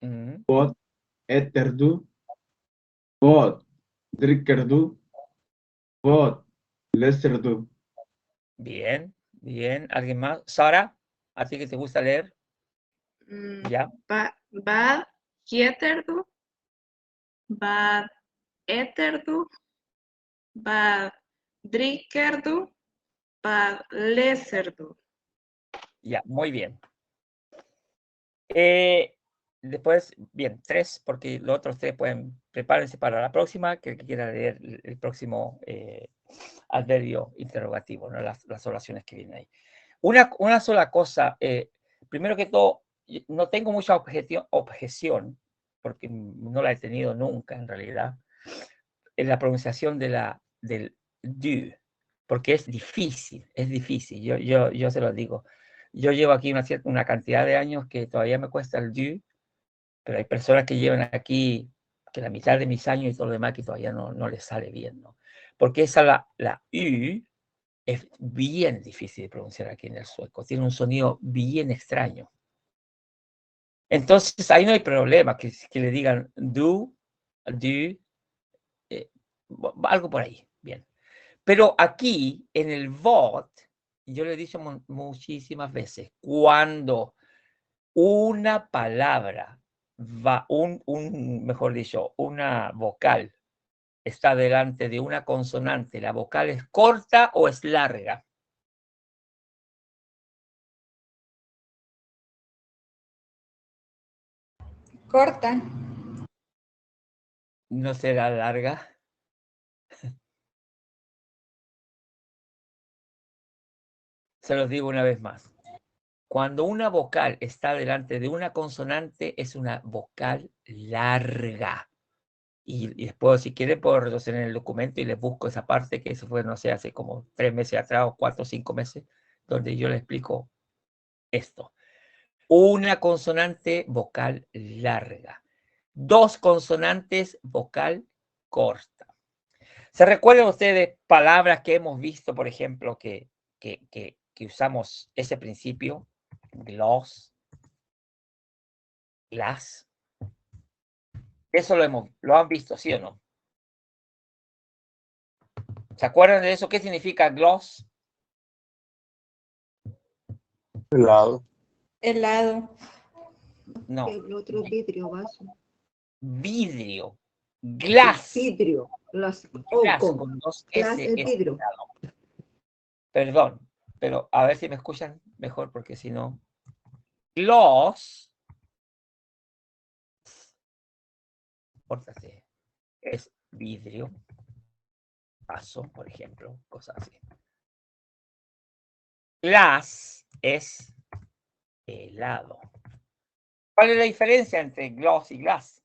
Mm, Bot eter du. Bot dricker du. Bot leser du. Bien, bien. ¿Alguien más? Sara, ¿a ti que te gusta leer? Ya. Vad heter du? Vad äter du? Vad dricker du? Vad läser du? Ya, muy bien. Después, bien, 3, porque los otros 3 pueden, prepárense para la próxima, que el que quiera leer el próximo adverbio interrogativo, ¿no? Las oraciones que vienen ahí. Una sola cosa, primero que todo, no tengo mucha objeción, porque no la he tenido nunca en realidad, en la pronunciación del du, porque es difícil, yo se lo digo. Yo llevo aquí una cantidad de años que todavía me cuesta el du, pero hay personas que llevan aquí que la mitad de mis años y todo lo demás que todavía no les sale bien, ¿no? Porque esa, la U, es bien difícil de pronunciar aquí en el sueco, tiene un sonido bien extraño. Entonces, ahí no hay problema que le digan do, algo por ahí, bien. Pero aquí, en el VOT, yo le he dicho muchísimas veces, cuando una palabra va, mejor dicho, una vocal está delante de una consonante, ¿la vocal es corta o es larga? Corta. ¿No será larga? Se los digo una vez más. Cuando una vocal está delante de una consonante, es una vocal larga. Y después, si quieren, puedo retroceder en el documento y les busco esa parte, que eso fue, no sé, hace como 3 meses atrás o 4 o 5 meses, donde yo les explico esto. Una consonante vocal larga. 2 consonantes vocal corta. ¿Se recuerdan ustedes palabras que hemos visto, por ejemplo, que usamos ese principio? Gloss, glass. Eso lo han visto, ¿sí o no? ¿Se acuerdan de eso? ¿Qué significa gloss? Helado. Helado. No. El otro vidrio, vaso. Vidrio. Glass. Vidrio. Glass. Glass con con 2 glass S. es vidrio. Perdón, pero a ver si me escuchan mejor, porque si no. Gloss. Córtate. Es vidrio. Vaso, por ejemplo. Cosas así. Glass es helado. ¿Cuál es la diferencia entre gloss y glass?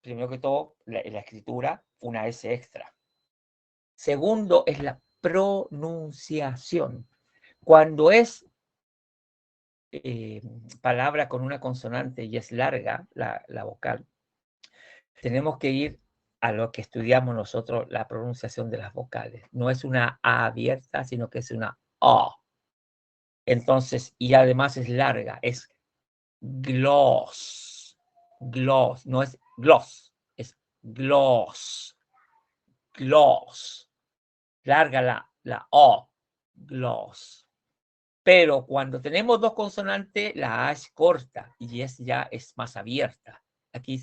Primero que todo, en la escritura, una S extra. Segundo, es la pronunciación. Cuando es palabra con una consonante y es larga, la vocal, tenemos que ir a lo que estudiamos nosotros, la pronunciación de las vocales. No es una A abierta, sino que es una A. Entonces, y además es larga, es gloss. Gloss, no es gloss, es gloss. Gloss. Larga la O. Gloss. Pero cuando tenemos 2 consonantes, la A es corta y ya es más abierta. Aquí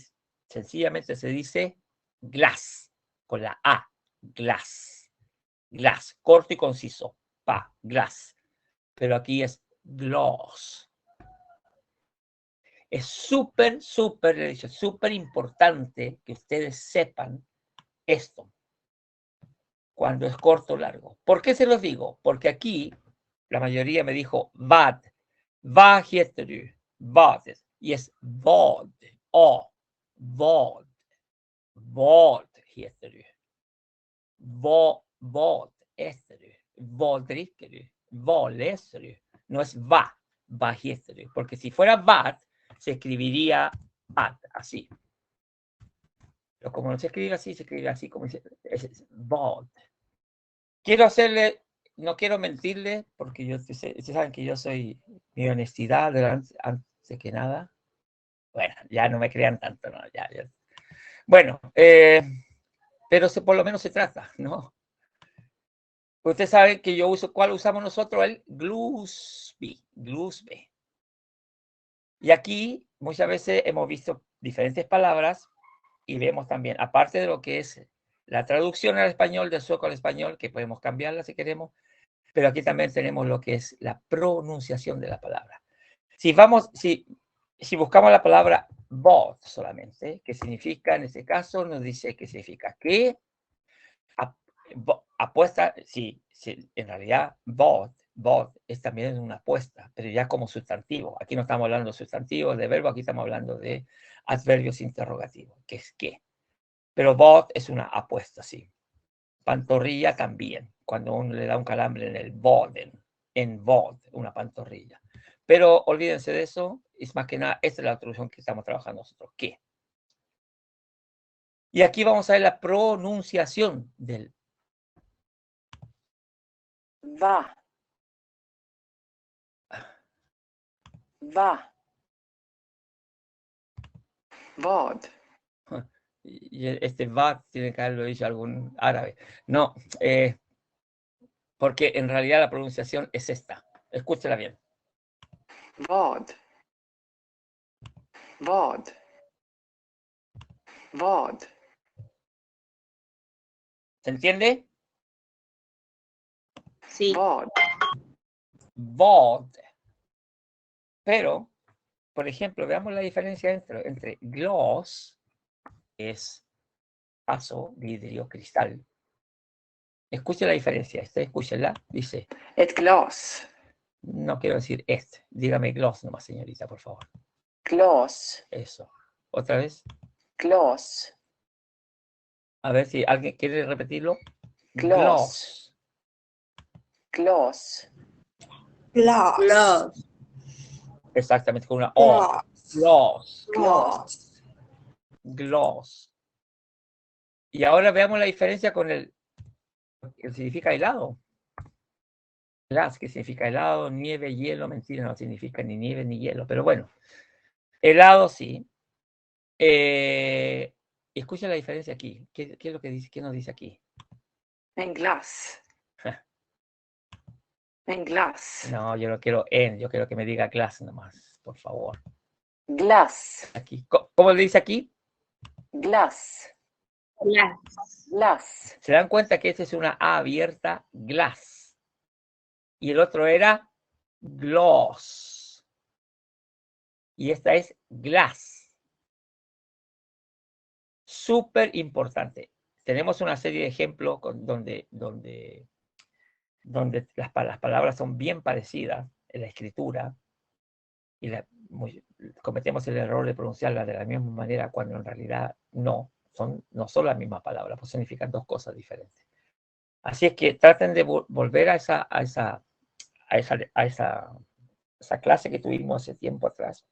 sencillamente se dice glass, con la A. Glass. Glass, corto y conciso. Glass. Pero aquí es gloss. Es súper importante que ustedes sepan esto cuando es corto o largo. ¿Por qué se los digo? Porque aquí la mayoría me dijo vad heter du? Vad. Y es vad. Vad heter du? Vad äter du? Vad dricker du? vad läser du? No es va, vad heter du? Porque si fuera vad, se escribiría vad, así. Pero como no se escribe así, se escribe así como dice, es vad. Quiero hacerle, no quiero mentirle, porque ustedes saben que yo soy mi honestidad antes que nada. Bueno, ya no me crean tanto, ¿no? Ya. Bueno, pero por lo menos se trata, ¿no? Ustedes saben que yo uso, ¿cuál usamos nosotros? El Glusby. Y aquí muchas veces hemos visto diferentes palabras y vemos también, aparte de lo que es la traducción al español, del sueco al español, que podemos cambiarla si queremos, pero aquí también tenemos lo que es la pronunciación de la palabra. Si buscamos la palabra vad solamente, que significa, en este caso, nos dice que significa que, apuesta, sí, en realidad vad es también una apuesta, pero ya como sustantivo. Aquí no estamos hablando de sustantivos, de verbo, aquí estamos hablando de adverbios interrogativos, que es qué. Pero vad es una apuesta, sí. Pantorrilla también, cuando uno le da un calambre en el vaden, en vad, una pantorrilla. Pero olvídense de eso, es más que nada, esta es la traducción que estamos trabajando nosotros, ¿qué? Y aquí vamos a ver la pronunciación del Va. Va. Vad. Y este vad tiene que haberlo dicho algún árabe. No, porque en realidad la pronunciación es esta. Escúchela bien. Vad. Vad. Vad. ¿Se entiende? Sí. Vad. Vad. Pero, por ejemplo, veamos la diferencia entre glas, es vaso, vidrio, cristal. Escuche la diferencia. Escúchela. Dice, Ett glas. no quiero decir dígame glas nomás, señorita, por favor. Glas. Eso. Otra vez. Glas. A ver si alguien quiere repetirlo. Glas. Glas. Glass. Glass. Exactamente, con una O. Glas. Glass. Glas. Y ahora veamos la diferencia con el que significa helado. Glass, que significa helado, nieve, hielo. Mentira, no significa ni nieve ni hielo, pero bueno. Helado sí. Escucha la diferencia aquí. ¿Qué es lo que dice? ¿Qué nos dice aquí? En glass. En glass. No, yo no quiero yo quiero que me diga glass nomás, por favor. Glass. Aquí. ¿Cómo le dice aquí? Glass. Glass. Glass. Se dan cuenta que esta es una A abierta, glass. Y el otro era gloss. Y esta es glass. Súper importante. Tenemos una serie de ejemplos donde las palabras son bien parecidas en la escritura y cometemos el error de pronunciarlas de la misma manera cuando en realidad no son las mismas palabras, pues significan dos cosas diferentes. Así es que traten de volver a esa clase que tuvimos hace tiempo atrás.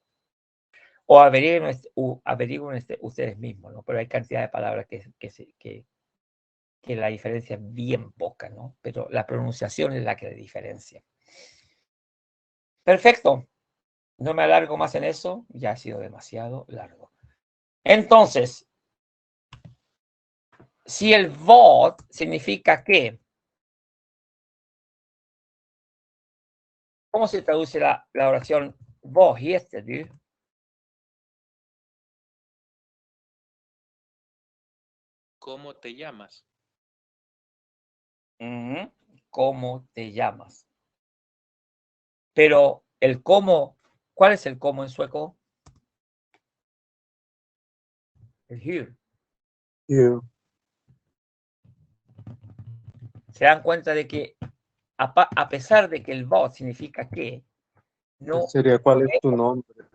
O averigüen ustedes mismos, ¿no? Pero hay cantidad de palabras que la diferencia es bien poca, ¿no? Pero la pronunciación es la que diferencia. Perfecto. No me alargo más en eso, ya ha sido demasiado largo. Entonces, si el vad significa que, ¿cómo se traduce la oración vad heter du? ¿Cómo te llamas? ¿Cómo te llamas? Pero el cómo, ¿cuál es el cómo en sueco? El hur. You. Se dan cuenta de que a pesar de que el vad significa que, no Sería ¿cuál es tu nombre?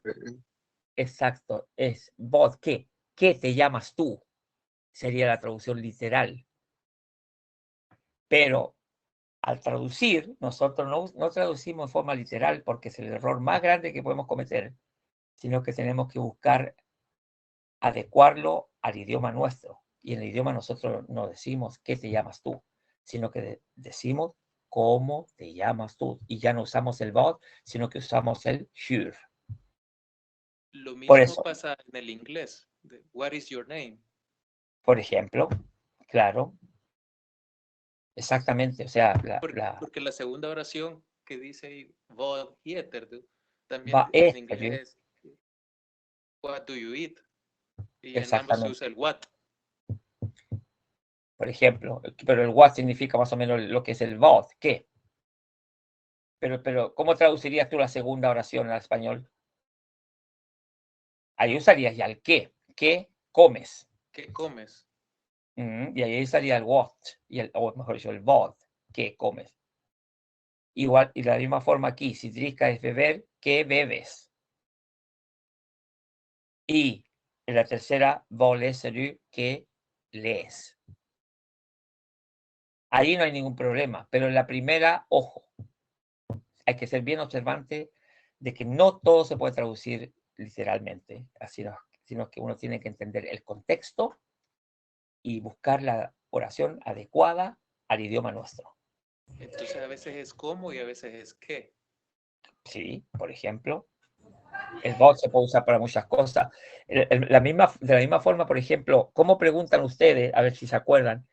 exacto, es vad qué te llamas tú, sería la traducción literal. Pero Al traducir, nosotros no traducimos en forma literal porque es el error más grande que podemos cometer, sino que tenemos que buscar adecuarlo al idioma nuestro. Y en el idioma nosotros no decimos ¿qué te llamas tú?, sino que decimos ¿cómo te llamas tú? Y ya no usamos el what, sino que usamos el hur. Lo mismo Por eso, pasa en el inglés. What is your name? por ejemplo, claro, exactamente, o sea, Porque la segunda oración que dice ahí, vad heter du, también va en este, inglés es what do you eat, y en ambos se exactamente. usa el what. Por ejemplo, pero el what significa más o menos lo que es el vad, ¿qué? Pero, ¿cómo traducirías tú la segunda oración al español? Ahí usarías ya el ¿qué comes? ¿Qué comes? Y ahí estaría el what, o mejor dicho, el vad, ¿qué comes? Igual, y de la misma forma aquí, si Sidriska es beber, ¿qué bebes? Y en la tercera, voleseru, ¿qué lees? Ahí no hay ningún problema, pero en la primera, ojo, hay que ser bien observante de que no todo se puede traducir literalmente, sino que uno tiene que entender el contexto y buscar la oración adecuada al idioma nuestro. Entonces a veces es cómo y a veces es qué. Sí, por ejemplo, el bot se puede usar para muchas cosas. De la misma forma, por ejemplo, ¿cómo preguntan ustedes, a ver si se acuerdan,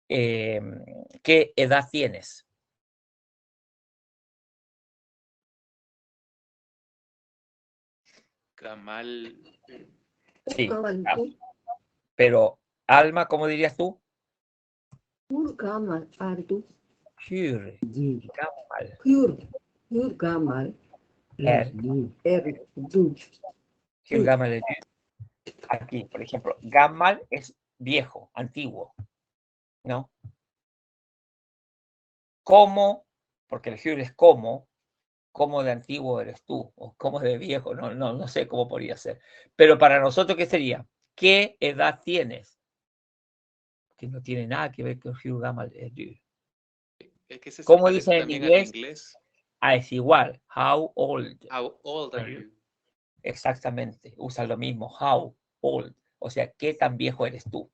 qué edad tienes? Gamal. Sí, Gamal, pero Alma, ¿cómo dirías tú? Gamal, Ardu. Hur, Gamal, Hur Gamal, Du. Erdu. Hur Gamal es Du. Aquí, por ejemplo, Gamal es viejo, antiguo, ¿no? ¿Cómo? Porque el Hur es cómo de antiguo eres tú, o cómo de viejo, no sé cómo podría ser. Pero para nosotros, ¿qué sería? ¿Qué edad tienes? Que no tiene nada que ver con Hugh Gamal. Es que se ¿Cómo parece dicen en también al inglés? inglés. Es igual. How old? How old are you? Exactamente. Usan lo mismo. How old. O sea, ¿qué tan viejo eres tú?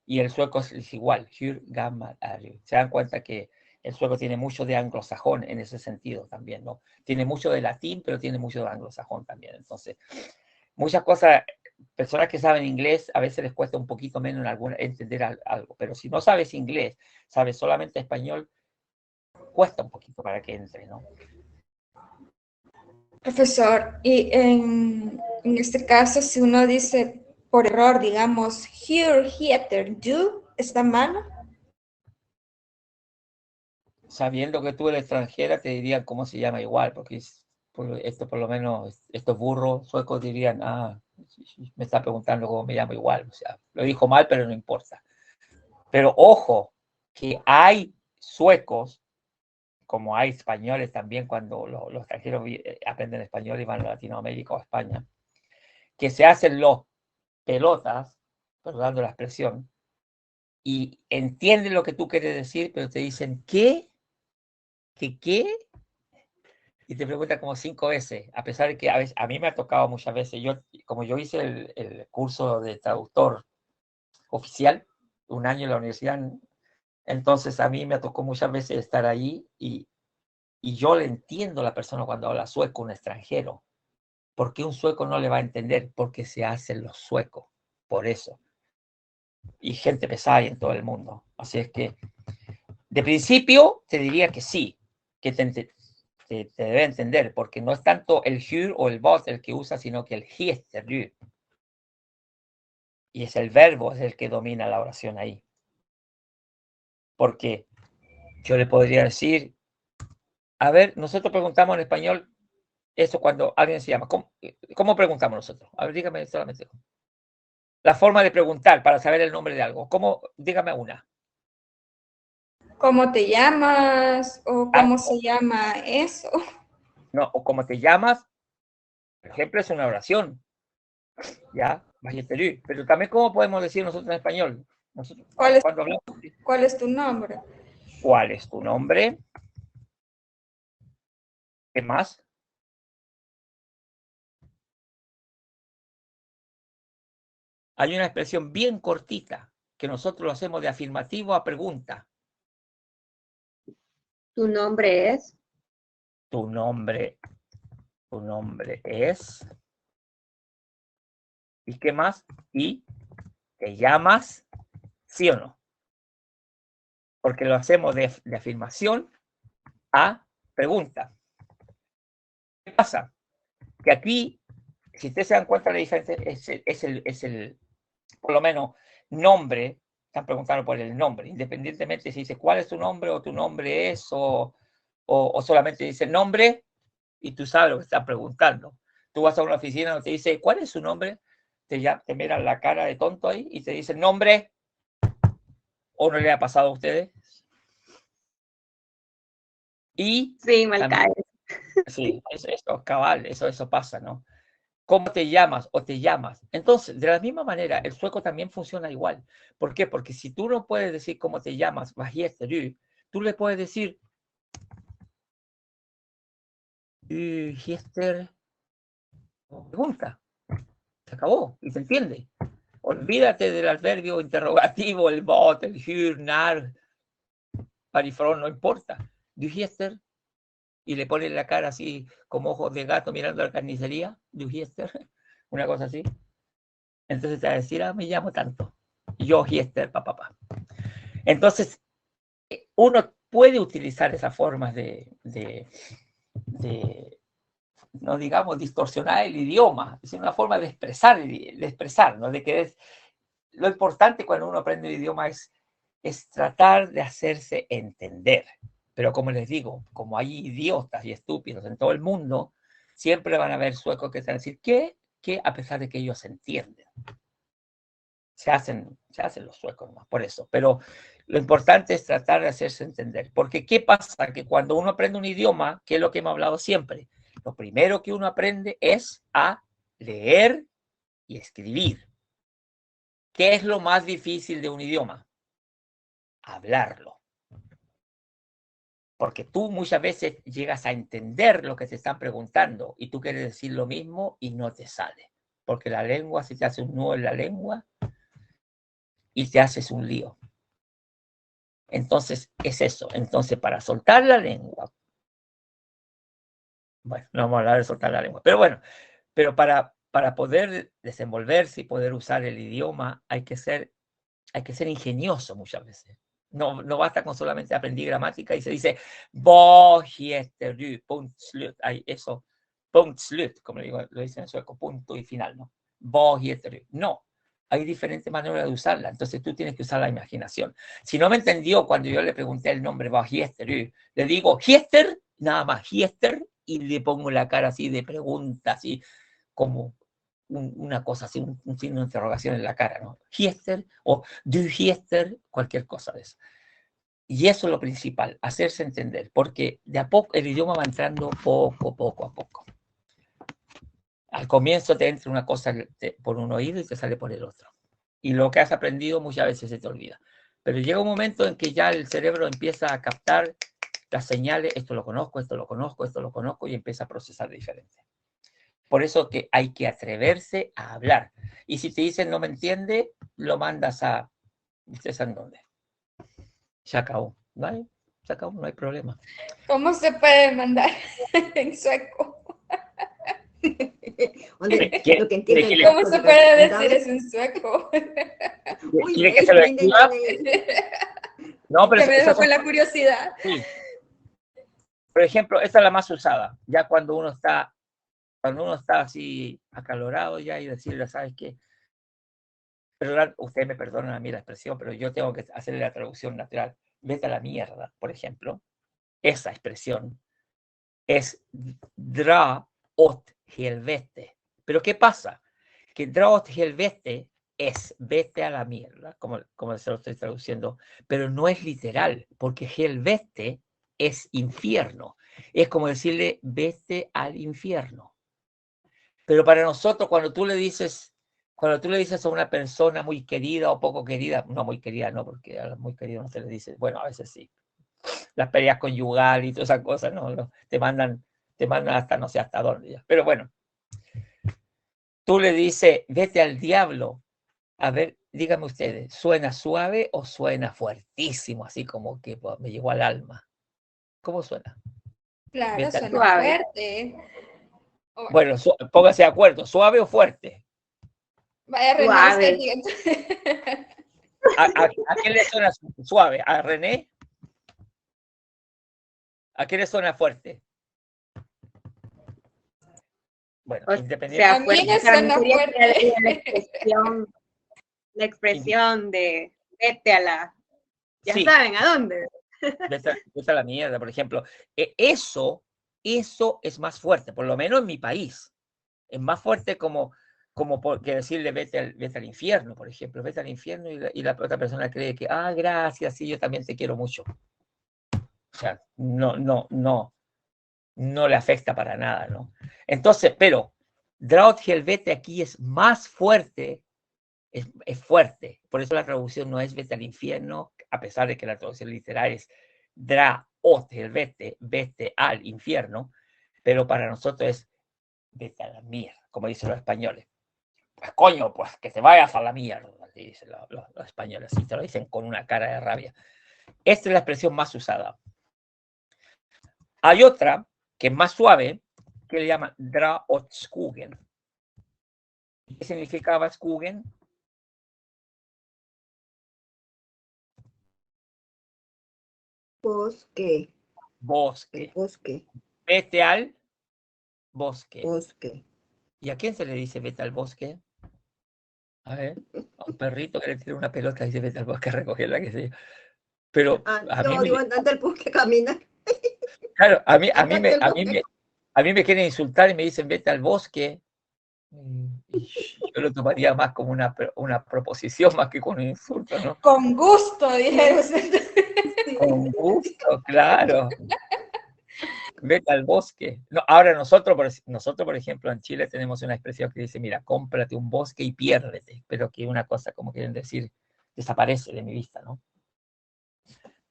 Y el sueco es igual. Hugh Gamal. Se dan cuenta que el sueco tiene mucho de anglosajón en ese sentido también, ¿no? Tiene mucho de latín, pero tiene mucho de anglosajón también. Entonces, muchas cosas, personas que saben inglés, a veces les cuesta un poquito menos entender algo, pero si no sabes inglés, sabes solamente español, cuesta un poquito para que entre, ¿no? Profesor, y en este caso, si uno dice por error, digamos, here, heater, do, ¿está mal? Sabiendo que tú eres extranjera, te dirían cómo se llama igual, porque esto por lo menos, estos burros suecos dirían, me está preguntando cómo me llamo igual, o sea, lo dijo mal, pero no importa. Pero ojo, que hay suecos, como hay españoles también, cuando los extranjeros aprenden español y van a Latinoamérica o a España, que se hacen los pelotas, perdonando la expresión, y entienden lo que tú quieres decir, pero te dicen, ¿qué? ¿Qué? Y te preguntan como 5 veces, a pesar de que a mí me ha tocado muchas veces, como yo hice el curso de traductor oficial, un año en la universidad, entonces a mí me tocó muchas veces estar ahí y yo le entiendo a la persona cuando habla sueco, un extranjero. ¿Por qué un sueco no le va a entender? Porque se hacen los suecos, por eso. Y gente pesada en todo el mundo. Así es que, de principio, te diría que sí, que te debe entender, porque no es tanto el hur o el bot el que usa, sino que el heter. Y es el verbo, es el que domina la oración ahí. Porque yo le podría decir, a ver, nosotros preguntamos en español eso cuando alguien se llama. ¿Cómo preguntamos nosotros? A ver, dígame solamente. La forma de preguntar para saber el nombre de algo. Dígame una. ¿Cómo te llamas? ¿O cómo se llama eso? No, o cómo te llamas, por ejemplo, es una oración. ¿Ya? Pero también, ¿cómo podemos decir nosotros en español? Nosotros, ¿Cuál es, cuando hablamos de cuál es tu nombre? ¿cuál es tu nombre? ¿Qué más? Hay una expresión bien cortita que nosotros lo hacemos de afirmativo a pregunta. ¿Tu nombre es? Tu nombre es. ¿Y qué más? ¿Y te llamas? ¿Sí o no? Porque lo hacemos de afirmación a pregunta. ¿Qué pasa? Que aquí, si ustedes se dan cuenta, la diferencia es el, por lo menos, nombre. Están preguntando por el nombre, independientemente si dice cuál es tu nombre o tu nombre es, o solamente dice nombre y tú sabes lo que estás preguntando. Tú vas a una oficina donde te dice cuál es su nombre, te miran la cara de tonto ahí y te dicen nombre. ¿O no le ha pasado a ustedes? Y Sí, mal también, cae. sí, eso, cabal, eso pasa, ¿no? ¿Cómo te llamas o te llamas? Entonces, de la misma manera, el sueco también funciona igual. ¿Por qué? Porque si tú no puedes decir cómo te llamas, tú le puedes decir, pregunta, se acabó, y se entiende. Olvídate del adverbio interrogativo, el bot, el hur, nar, parifrón, no importa. Y le ponen la cara así, como ojos de gato mirando a la carnicería, una cosa así. Entonces te va a decir, me llamo tanto. Yo, Hiester, papá. Entonces, uno puede utilizar esas formas de no digamos, distorsionar el idioma. Es una forma de expresar, ¿no? De que lo importante cuando uno aprende el idioma es tratar de hacerse entender. Pero como les digo, como hay idiotas y estúpidos en todo el mundo, siempre van a haber suecos que van a decir que a pesar de que ellos entienden. Se hacen los suecos, ¿no? Por eso. Pero lo importante es tratar de hacerse entender. Porque ¿qué pasa? Que cuando uno aprende un idioma, que es lo que hemos hablado siempre, lo primero que uno aprende es a leer y escribir. ¿Qué es lo más difícil de un idioma? Hablarlo. Porque tú muchas veces llegas a entender lo que te están preguntando y tú quieres decir lo mismo y no te sale. Porque la lengua, si te hace un nudo en la lengua y te haces un lío. Entonces, es eso. Entonces, para soltar la lengua, bueno, no vamos a hablar de soltar la lengua, pero bueno, pero para poder desenvolverse y poder usar el idioma, hay que ser ingenioso muchas veces. No basta con solamente aprender gramática y se dice, punkt slut. Eso, punkt slut, como lo dicen en sueco, punto y final, ¿no? No, hay diferentes maneras de usarla, entonces tú tienes que usar la imaginación. Si no me entendió cuando yo le pregunté el nombre, le digo, Hiester, nada más, Hiester, y le pongo la cara así de pregunta, así como una cosa así, un signo de interrogación en la cara, ¿no? Hiester o du Hiester, cualquier cosa de eso. Y eso es lo principal, hacerse entender, porque de a poco el idioma va entrando poco a poco. Al comienzo te entra una cosa por un oído y te sale por el otro. Y lo que has aprendido muchas veces se te olvida. Pero llega un momento en que ya el cerebro empieza a captar las señales, esto lo conozco, esto lo conozco, esto lo conozco, y empieza a procesar diferente. Por eso que hay que atreverse a hablar. Y si te dicen no me entiende, lo mandas a... ¿Ustedes saben dónde? Se acabó, ¿vale? Se acabó, no hay problema. ¿Cómo se puede mandar en sueco? Lo que entiende el ¿Cómo se puede decir ¿verdad? eso en sueco? Uy, ¿Quiere que se lo escriba? No, pero Que me dejó con la curiosidad. Sí. Por ejemplo, esta es la más usada. Ya cuando uno está así acalorado ya y decirle, ¿sabes qué? Pero ustedes me perdonan a mí la expresión, pero yo tengo que hacerle la traducción natural. Vete a la mierda, por ejemplo. Esa expresión es dra åt helvete. Pero ¿qué pasa? Que dra åt helvete es vete a la mierda, como se lo estoy traduciendo, pero no es literal, porque helvete es infierno. Es como decirle vete al infierno. Pero para nosotros, cuando tú le dices Cuando tú le dices a una persona muy querida o poco querida, no muy querida, no, porque a la muy querida no se le dice, bueno, a veces sí. Las peleas conyugales y todas esas cosas, no, te mandan hasta no sé hasta dónde ya. Pero bueno, tú le dices, vete al diablo. A ver, díganme ustedes, ¿suena suave o suena fuertísimo? Así como que pues, me llegó al alma. ¿Cómo suena? Claro, Vete al- suena Suave. fuerte. O- Bueno, póngase de acuerdo, ¿suave o fuerte? Vaya René, Suave. usted diga. ¿A quién le suena suave? ¿A René? ¿A quién le suena fuerte? Bueno, O independiente. sea, A mí fuerte. me O sea, suena sería fuerte. la expresión de vete a la, ya Sí, saben a dónde. vete a la mierda, por ejemplo. Eso es más fuerte, por lo menos en mi país. Es más fuerte como que decirle vete al infierno, por ejemplo. Vete al infierno y la otra persona cree que, gracias, sí, yo también te quiero mucho. O sea, no le afecta para nada, ¿no? Entonces, pero Drauthelvete aquí es más fuerte, es fuerte. Por eso la traducción no es vete al infierno, a pesar de que la traducción literal es Drauthelvete, vete al infierno, pero para nosotros es vete a la mierda, como dicen los españoles. Pues coño, pues que te vayas a la mierda, dicen los españoles, y te lo dicen con una cara de rabia. Esta es la expresión más usada. Hay otra que es más suave, que le llaman Draotskugen. ¿Qué significa Vatskugen? Bosque, Bosque. bosque, Vete al bosque. bosque. ¿Y a quién se le dice vete al bosque? A ver, a un perrito que le tira una pelota y dice vete al bosque a recogerla, que sé yo. Pero a mí Yo digo, andate al bosque, camina. claro, a mí Andate al bosque. me quieren insultar y me dicen vete al bosque. Yo lo tomaría más como una proposición más que con un insulto, ¿no? Con gusto, dijeron usted. Con gusto, claro. Vete al bosque. No, ahora nosotros, por ejemplo, en Chile tenemos una expresión que dice, mira, cómprate un bosque y piérdete, pero que una cosa, como quieren decir, desaparece de mi vista, ¿no?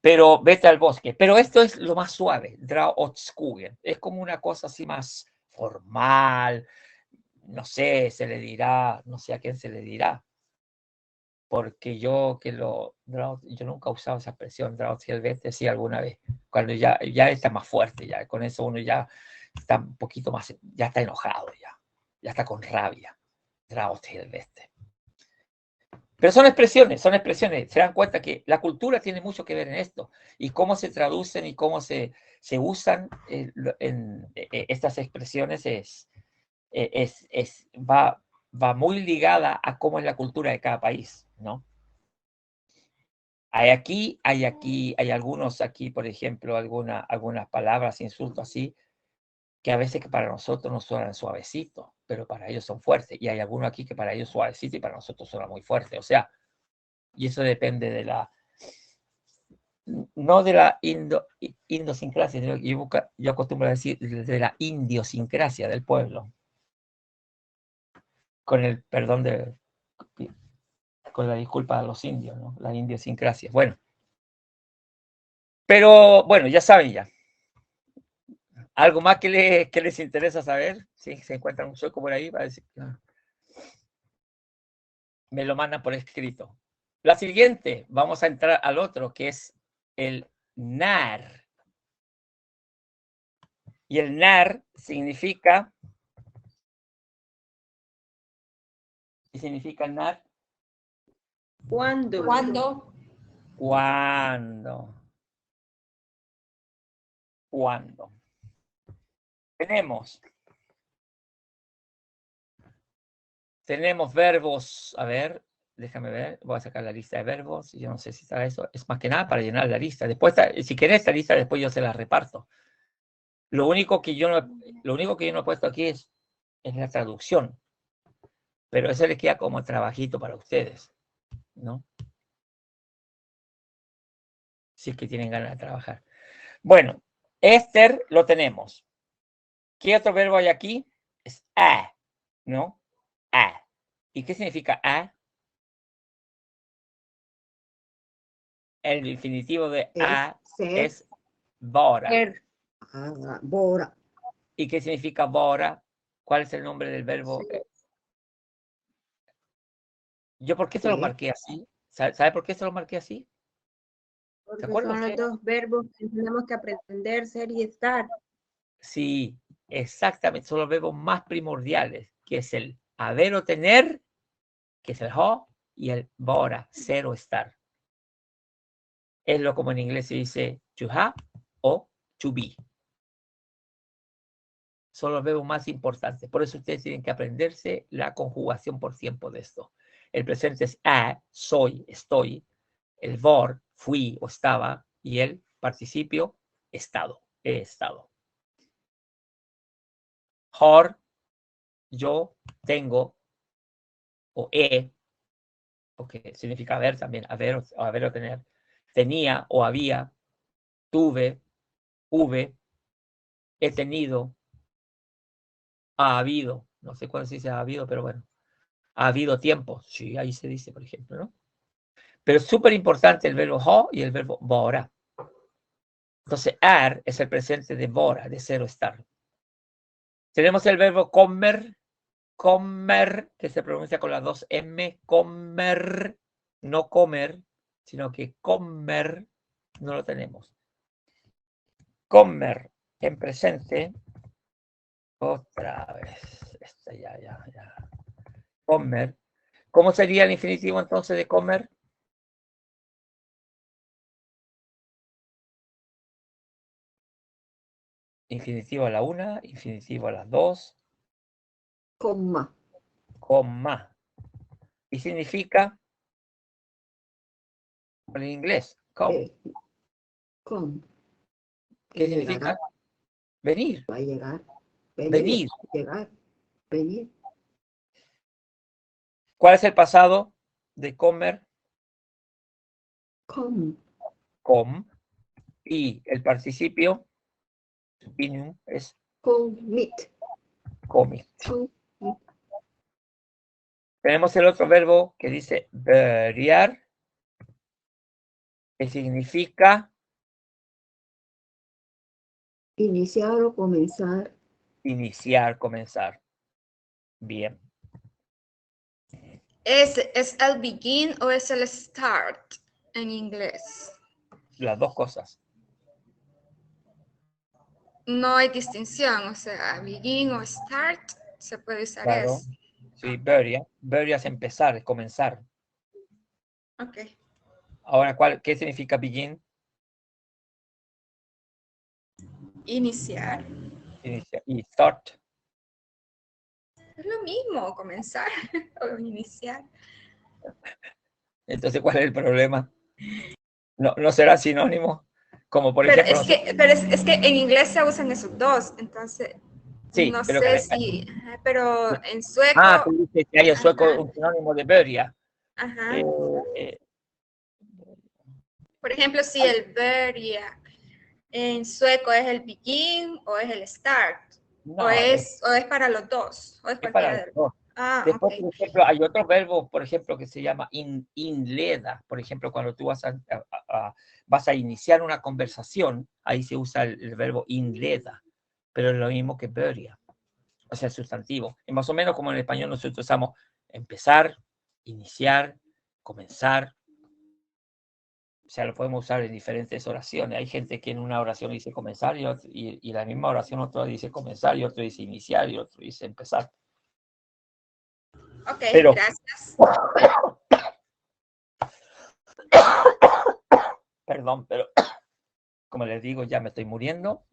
Pero vete al bosque. Pero esto es lo más suave, Draotskugen. Es como una cosa así más formal, no sé, se le dirá, no sé a quién se le dirá, porque yo nunca he usado esa expresión, Draotskugen, sí alguna vez, cuando ya está más fuerte, ya con eso uno ya está un poquito más, ya está enojado, ya está con rabia, Draotskugen. Pero son expresiones, se dan cuenta que la cultura tiene mucho que ver en esto, y cómo se traducen y cómo se usan estas expresiones va muy ligada a cómo es la cultura de cada país, ¿no? Hay algunos aquí, por ejemplo, algunas palabras, insultos así, que a veces que para nosotros nos suenan suavecitos, pero para ellos son fuertes. Y hay algunos aquí que para ellos suavecito y para nosotros suena muy fuerte. O sea, y eso depende no de la idiosincrasia, sino que yo acostumbro a decir de la idiosincrasia del pueblo. Con el perdón con la disculpa a los indios, ¿no? La idiosincrasia. Bueno. Pero bueno, ya saben ya. ¿Algo más que les interesa saber? Si se encuentran un sueco por ahí, va a decir, me lo mandan por escrito. La siguiente, vamos a entrar al otro, que es el nar. Y el nar significa... ¿Qué significa el nar? ¿Cuándo? ¿Cuándo? Cuando. Tenemos verbos, a ver, déjame ver, voy a sacar la lista de verbos, yo no sé si está eso, es más que nada para llenar la lista. Después, si querés esta lista, después yo se la reparto. Lo único que yo no he puesto aquí es la traducción, pero eso le queda como trabajito para ustedes, ¿no? Si es que tienen ganas de trabajar. Bueno, Esther lo tenemos. ¿Qué otro verbo hay aquí? Es a, ¿no? A. ¿Y qué significa a? El infinitivo de a Ser. es vara. Ser. Bora. ¿Y qué significa vara? ¿Cuál es el nombre del verbo? ¿Yo por qué se lo Sí. marqué así? ¿Sabe por qué se lo marqué así? Porque acuerda son los usted? dos verbos que tenemos que aprender, ser y estar. Sí, exactamente. Son los verbos más primordiales, que es el haber o tener, que es el ho, y el vara, ser o estar. Es lo como en inglés se dice to have o to be. Son los verbos más importantes. Por eso ustedes tienen que aprenderse la conjugación por tiempo de esto. El presente es a, soy, estoy. El vor, fui o estaba. Y el participio, estado, he estado. Har, yo tengo, o he, porque significa haber también, haber o tener. Tenía o había, tuve, hube, he tenido, ha habido. No sé cuándo se dice ha habido, pero bueno. Ha habido tiempo. Sí, ahí se dice, por ejemplo, ¿no? Pero es súper importante el verbo ho y el verbo vara. Entonces, er es el presente de vara, de ser o estar. Tenemos el verbo comer, que se pronuncia con las dos M, comer, no comer, sino que comer, no lo tenemos. Comer en presente, otra vez, esta ya. Comer. ¿Cómo sería el infinitivo entonces de comer? Infinitivo a la una, infinitivo a las dos, Coma. coma. Y significa, en inglés, come. Com. ¿Qué significa? Venir. Va a llegar. Venir. Llegar. Venir. ¿Cuál es el pasado de comer? Com. Com. Y el participio, supinium, es Commit. comit. Com. Tenemos el otro verbo que dice börjar, que significa Iniciar o comenzar. iniciar, comenzar. Bien. ¿Es el begin o es el start en inglés? Las dos cosas. No hay distinción, o sea, begin o start, se puede usar Claro. eso. Sí, börja. Börja es empezar, es comenzar. Ok. Ahora, ¿qué significa begin? Iniciar. Inicia. Y start. Es lo mismo, comenzar o iniciar. Entonces, ¿cuál es el problema? ¿No será sinónimo? Como por Pero ejemplo... es que en inglés se usan esos dos, entonces Sí, no pero sé si, pero en sueco... tú dices que hay en sueco un sinónimo de börja. Ajá. Eh, Por ejemplo, si el börja en sueco es el begin o es el start, no, o es para los dos, o es es para cualquiera los de los dos. Ah, Después, ok. por ejemplo, hay otro verbo, por ejemplo, que se llama inleda. Por ejemplo, cuando tú vas a iniciar una conversación, ahí se usa el verbo inleda, pero es lo mismo que börja, o sea, el sustantivo. Y más o menos como en español nosotros usamos empezar, iniciar, comenzar. O sea, lo podemos usar en diferentes oraciones. Hay gente que en una oración dice comenzar y la misma oración otro dice comenzar y otro dice iniciar y otro dice empezar. Ok, Pero, gracias. perdón, pero como les digo, ya me estoy muriendo.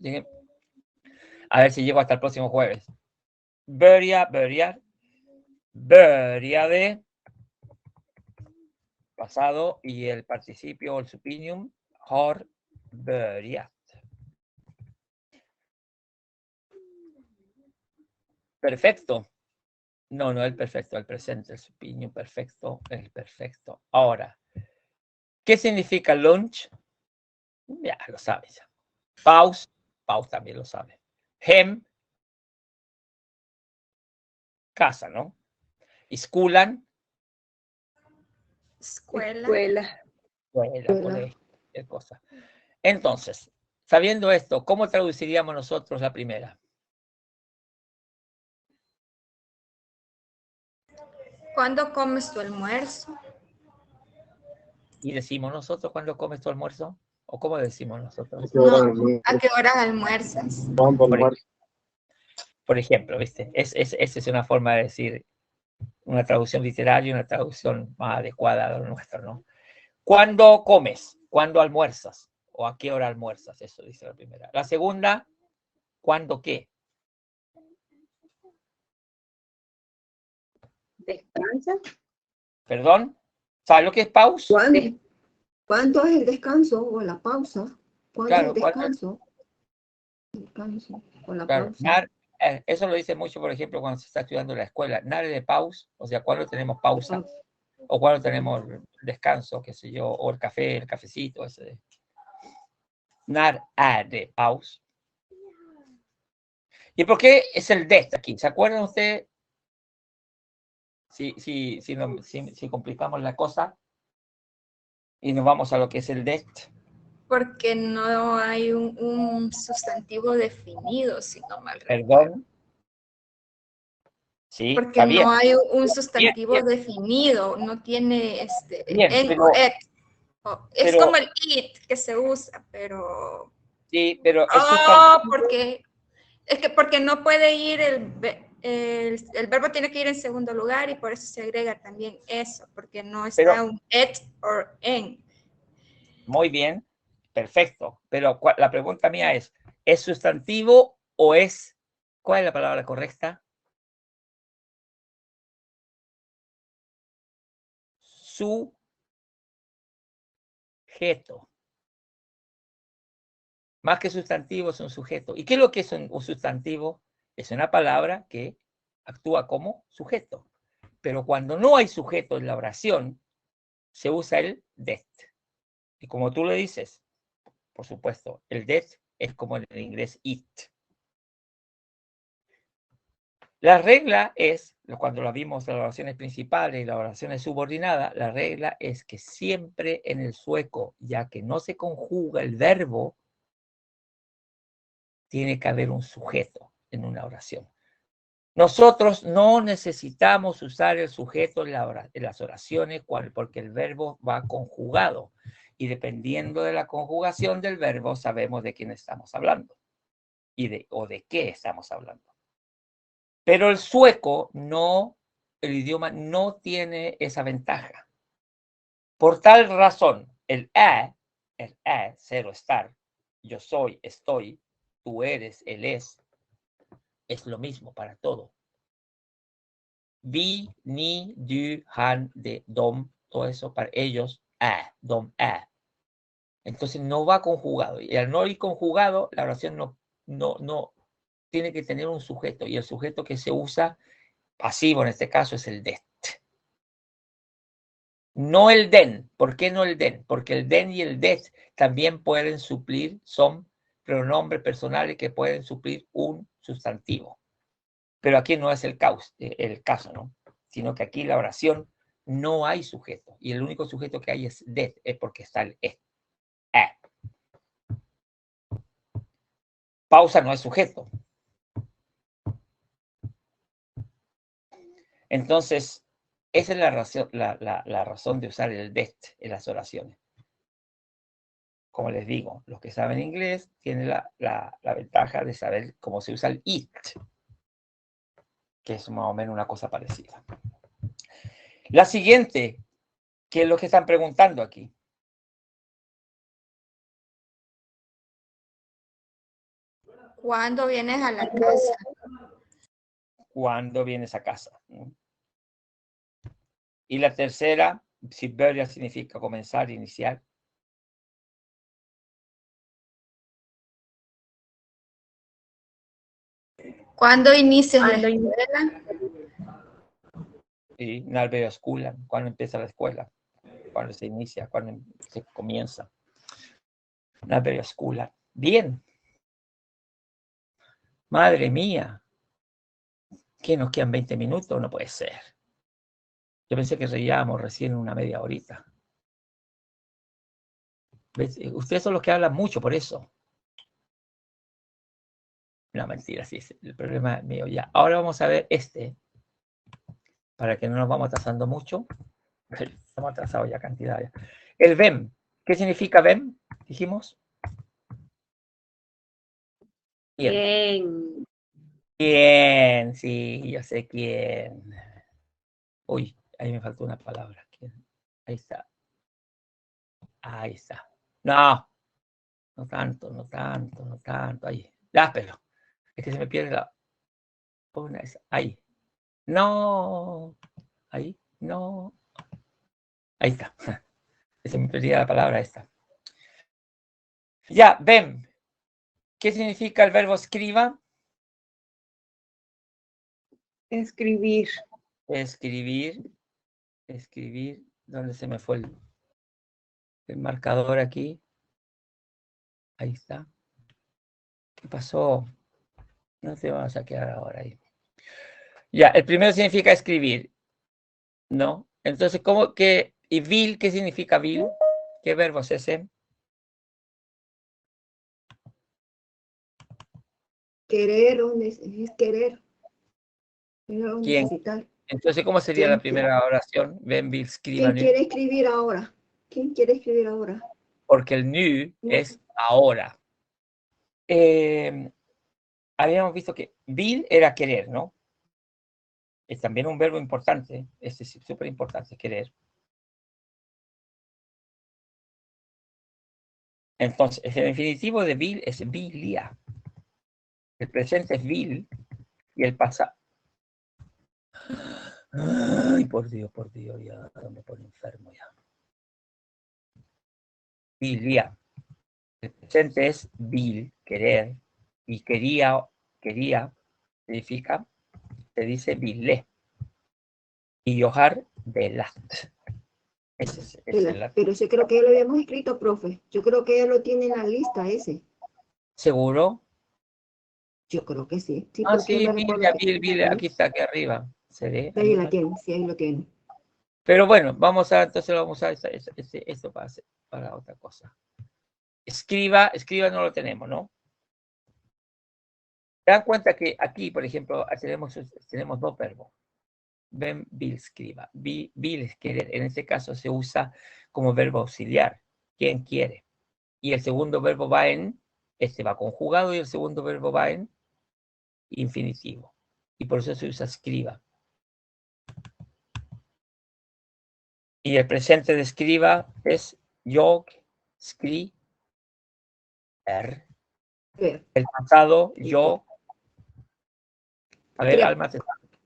A ver si llego hasta el próximo jueves. Börjar de pasado y el participio o el supinium har börjat. Perfecto. No el perfecto, el presente, el supinium perfecto, el perfecto. Ahora, ¿qué significa lunch? Ya lo sabes. Pause también lo sabe. Hem, casa, ¿no? Esculan, Escuela. Escuela. colegio, cualquier cosa. Entonces, sabiendo esto, ¿cómo traduciríamos nosotros la primera? ¿Cuándo comes tu almuerzo? ¿Y decimos nosotros cuándo comes tu almuerzo? ¿O cómo decimos nosotros? No, ¿a qué hora almuerzas? ¿Cuándo almuerzo? Por ejemplo, ¿viste? Esa es una forma de decir una traducción literaria y una traducción más adecuada a lo nuestro, ¿no? ¿Cuándo comes? ¿Cuándo almuerzas? ¿O a qué hora almuerzas? Eso dice la primera. La segunda, ¿cuándo qué? Descansa. ¿Perdón? ¿Sabes lo que es pausa? ¿Cuándo es el descanso o la pausa? ¿Cuándo Claro, es el descanso? Descanso o la claro. pausa. Eso lo dice mucho, por ejemplo, cuando se está estudiando en la escuela. Nada de pausa, o sea, cuándo tenemos pausa, o cuándo tenemos descanso, qué sé yo, o el café, el cafecito, ese. Nada de pausa. ¿Y por qué es el det aquí? ¿Se acuerdan ustedes? Si complicamos la cosa y nos vamos a lo que es el det. Porque no hay un sustantivo definido, si no mal recuerdo. Perdón. Sí, Porque está bien. no hay un sustantivo Bien. definido, no tiene Bien, en pero- o et. Es pero- como el it que se usa, pero... Sí, pero el porque no puede ir el verbo tiene que ir en segundo lugar y por eso se agrega también eso, porque no está un et o en. Muy bien, perfecto. Pero la pregunta mía ¿es sustantivo o es, cuál es la palabra correcta? Sujeto. Más que sustantivo es un sujeto. ¿Y qué es lo que es un sustantivo? Es una palabra que actúa como sujeto. Pero cuando no hay sujeto en la oración, se usa el det. Y como tú le dices, por supuesto, el det es como en el inglés it. La regla es, cuando la vimos en las oraciones principales y las oraciones subordinadas, la regla es que siempre en el sueco, ya que no se conjuga el verbo, tiene que haber un sujeto en una oración. Nosotros no necesitamos usar el sujeto en las oraciones porque el verbo va conjugado. Y dependiendo de la conjugación del verbo, sabemos de quién estamos hablando o de qué estamos hablando. Pero el sueco el idioma no tiene esa ventaja. Por tal razón, el ser o estar, yo soy, estoy, tú eres, él es lo mismo para todo. Vi, ni, du, han, de, dom, todo eso para ellos, dom, Entonces no va conjugado. Y al no ir conjugado, la oración no tiene que tener un sujeto. Y el sujeto que se usa pasivo en este caso es el det. No el den. ¿Por qué no el den? Porque el den y el det también pueden suplir, son pronombres personales que pueden suplir un sustantivo. Pero aquí no es el caso, ¿no? Sino que aquí la oración no hay sujeto. Y el único sujeto que hay es det, es porque está el e. Pausa no es sujeto. Entonces, esa es la razón de usar el det en las oraciones. Como les digo, los que saben inglés tienen la ventaja de saber cómo se usa el it, que es más o menos una cosa parecida. La siguiente, ¿qué es lo que están preguntando aquí? ¿Cuándo vienes a la casa? ¿Cuándo vienes a casa? Y la tercera, si börja significa comenzar, iniciar. ¿Cuándo inicias la escuela? Y när börjar skolan? ¿Cuándo empieza la escuela? ¿Cuándo se inicia? ¿Cuándo se comienza? När börjar skolan? Bien. Madre mía. ¿Qué nos quedan 20 minutos? No puede ser. Yo pensé que reíamos recién una media horita. ¿Ves? Ustedes son los que hablan mucho, por eso. No, mentira, sí, el problema es mío ya. Ahora vamos a ver este, para que no nos vamos atrasando mucho. Estamos atrasados ya cantidad. Ya. El VEM. ¿Qué significa VEM? Dijimos. Bien. ¿Quién? Sí, yo sé quién. Uy, ahí me faltó una palabra. ¿Quién? Ahí está. Ahí está. No, no tanto, no tanto, no tanto. Ahí. Pero es que se me pierde la. Una esa. Ahí. No. Ahí. No. Ahí está. Se me perdía la palabra esta. Ya, VEM. ¿Qué significa el verbo escriba? Escribir. Escribir. Escribir. ¿Dónde se me fue el marcador aquí? Ahí está. ¿Qué pasó? No te vamos a quedar ahora ahí. Ya, el primero significa escribir, ¿no? Entonces, ¿cómo que? ¿Y vil? ¿Qué significa vil? ¿Qué verbo es ese? Querer es querer. O ¿Quién? necesitar. Entonces, ¿cómo sería ¿Quién la primera oración? Ven, vil, escriba, ¿Quién quiere escribir ahora? ¿Quién quiere escribir ahora? Porque el nu es ahora. Habíamos visto que vil era querer, ¿no? Es también un verbo importante, es súper importante, querer. Entonces, el definitivo de vil es vilia. El presente es vil y el pasado. Ay, por Dios, ya me pone enfermo ya. Vilia. El presente es vil, querer, y quería, significa, se dice vilé. Y yojar, velat. Ese es el... Pero yo creo que ya lo habíamos escrito, profe. Yo creo que ya lo tiene en la lista ese. ¿Seguro? Yo creo que sí. Sí, Ah, porque sí, me recuerdo que... vil, aquí está, aquí arriba. Se ve. Ahí la tiene, sí, ahí lo tiene. Pero bueno, entonces vamos a usar esto para otra cosa. Escriba no lo tenemos, ¿no? ¿Se dan cuenta que aquí, por ejemplo, tenemos dos verbos? Ven, vil, escriba. Vil es querer. En este caso se usa como verbo auxiliar. ¿Quién quiere? Y el segundo verbo va en, este va conjugado y el segundo verbo va en infinitivo. Y por eso se usa escriba. Y el presente de escriba es yo, skri, el pasado, yo. A ver, Alma,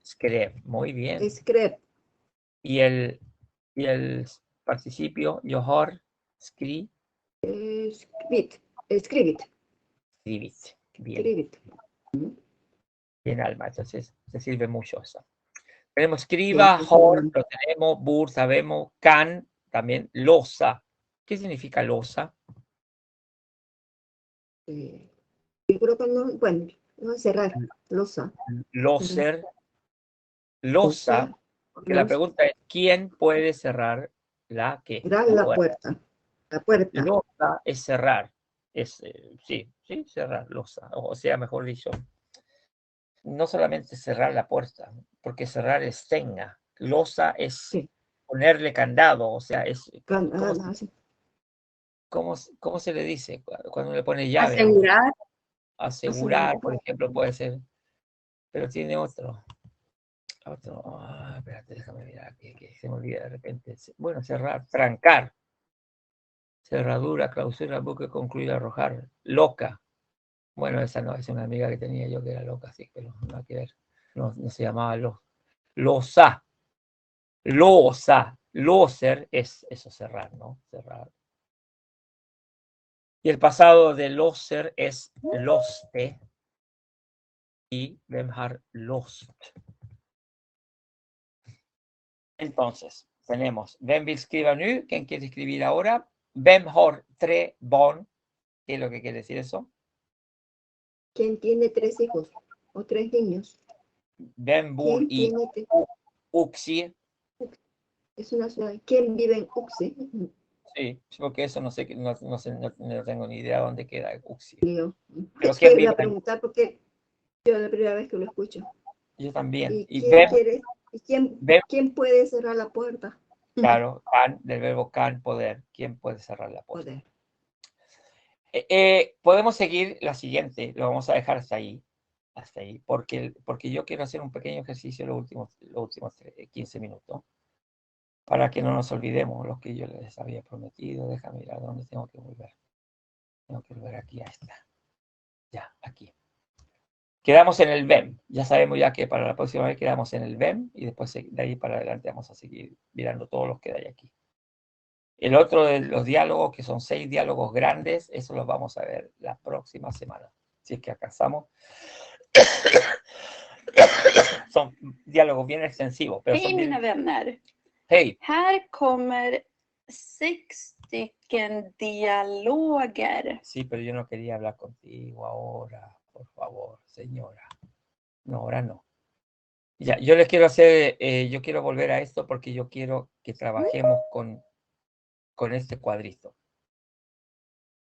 escribe. Muy bien. Escribe. Y el participio, johor, skri. Escribit. Bien. Bien, Alma, entonces se sirve mucho eso. Tenemos escriba, hor, lo tenemos, bur, sabemos, can, también, losa. ¿Qué significa losa? Yo creo que no, bueno, no cerrar, losa. Loser, losa, porque la pregunta es, ¿quién puede cerrar la puerta? La puerta. Losa es cerrar, sí, cerrar, losa, o sea, mejor dicho, no solamente cerrar la puerta, porque cerrar es tenga, losa es ponerle candado, o sea, es... ¿Cómo se le dice cuando le pone llave? Asegurar. Asegurar, por ejemplo, puede ser, pero tiene otro. Espérate, déjame mirar aquí, que se me olvida de repente. Bueno, cerrar, trancar. Cerradura, clausura, buque concluido, arrojar. Loca. Bueno, esa no, es una amiga que tenía yo que era loca, así que no hay que ver. No se llamaba losa. Losa. Loser es eso, cerrar, ¿no? Cerrar. Y el pasado de loser es loste. Y Bemhar lost. Entonces, tenemos Vem vill skriva nu, ¿quién quiere escribir ahora? Vem har tre barn, ¿qué es lo que quiere decir eso? ¿Quién tiene 3 hijos o 3 niños? Vem bor i Uxie. Es una ciudad. ¿Quién vive en Uxie? Sí, porque eso no sé, no tengo ni idea dónde queda Uxie. Yo. Pero Eso ¿quién iba vive a ahí? preguntar porque yo es la primera vez que lo escucho. Yo también. ¿Y Y quién Vem, quiere? ¿Y Vem, quién puede cerrar la puerta? claro, can, del verbo can, poder. ¿Quién puede cerrar la puerta? Poder. Podemos seguir la siguiente, lo vamos a dejar hasta ahí, porque yo quiero hacer un pequeño ejercicio los últimos 15 minutos, para que no nos olvidemos lo que yo les había prometido. Déjame mirar dónde tengo que volver. Tengo que volver aquí a esta. Ya, aquí. Quedamos en el VEM. Ya sabemos ya que para la próxima vez quedamos en el VEM y después de ahí para adelante vamos a seguir mirando todos los que hay aquí. El otro de los diálogos, que son 6 diálogos grandes, eso los vamos a ver la próxima semana, si es que alcanzamos. Son diálogos bien extensivos. Pero Hej son bien... mina vänner. Hej! Här kommer 6 stycken dialoger. Sí, pero yo no quería hablar contigo ahora, por favor, señora. No, ahora no. Ya, yo les quiero hacer, yo quiero volver a esto porque yo quiero que trabajemos con este cuadrito.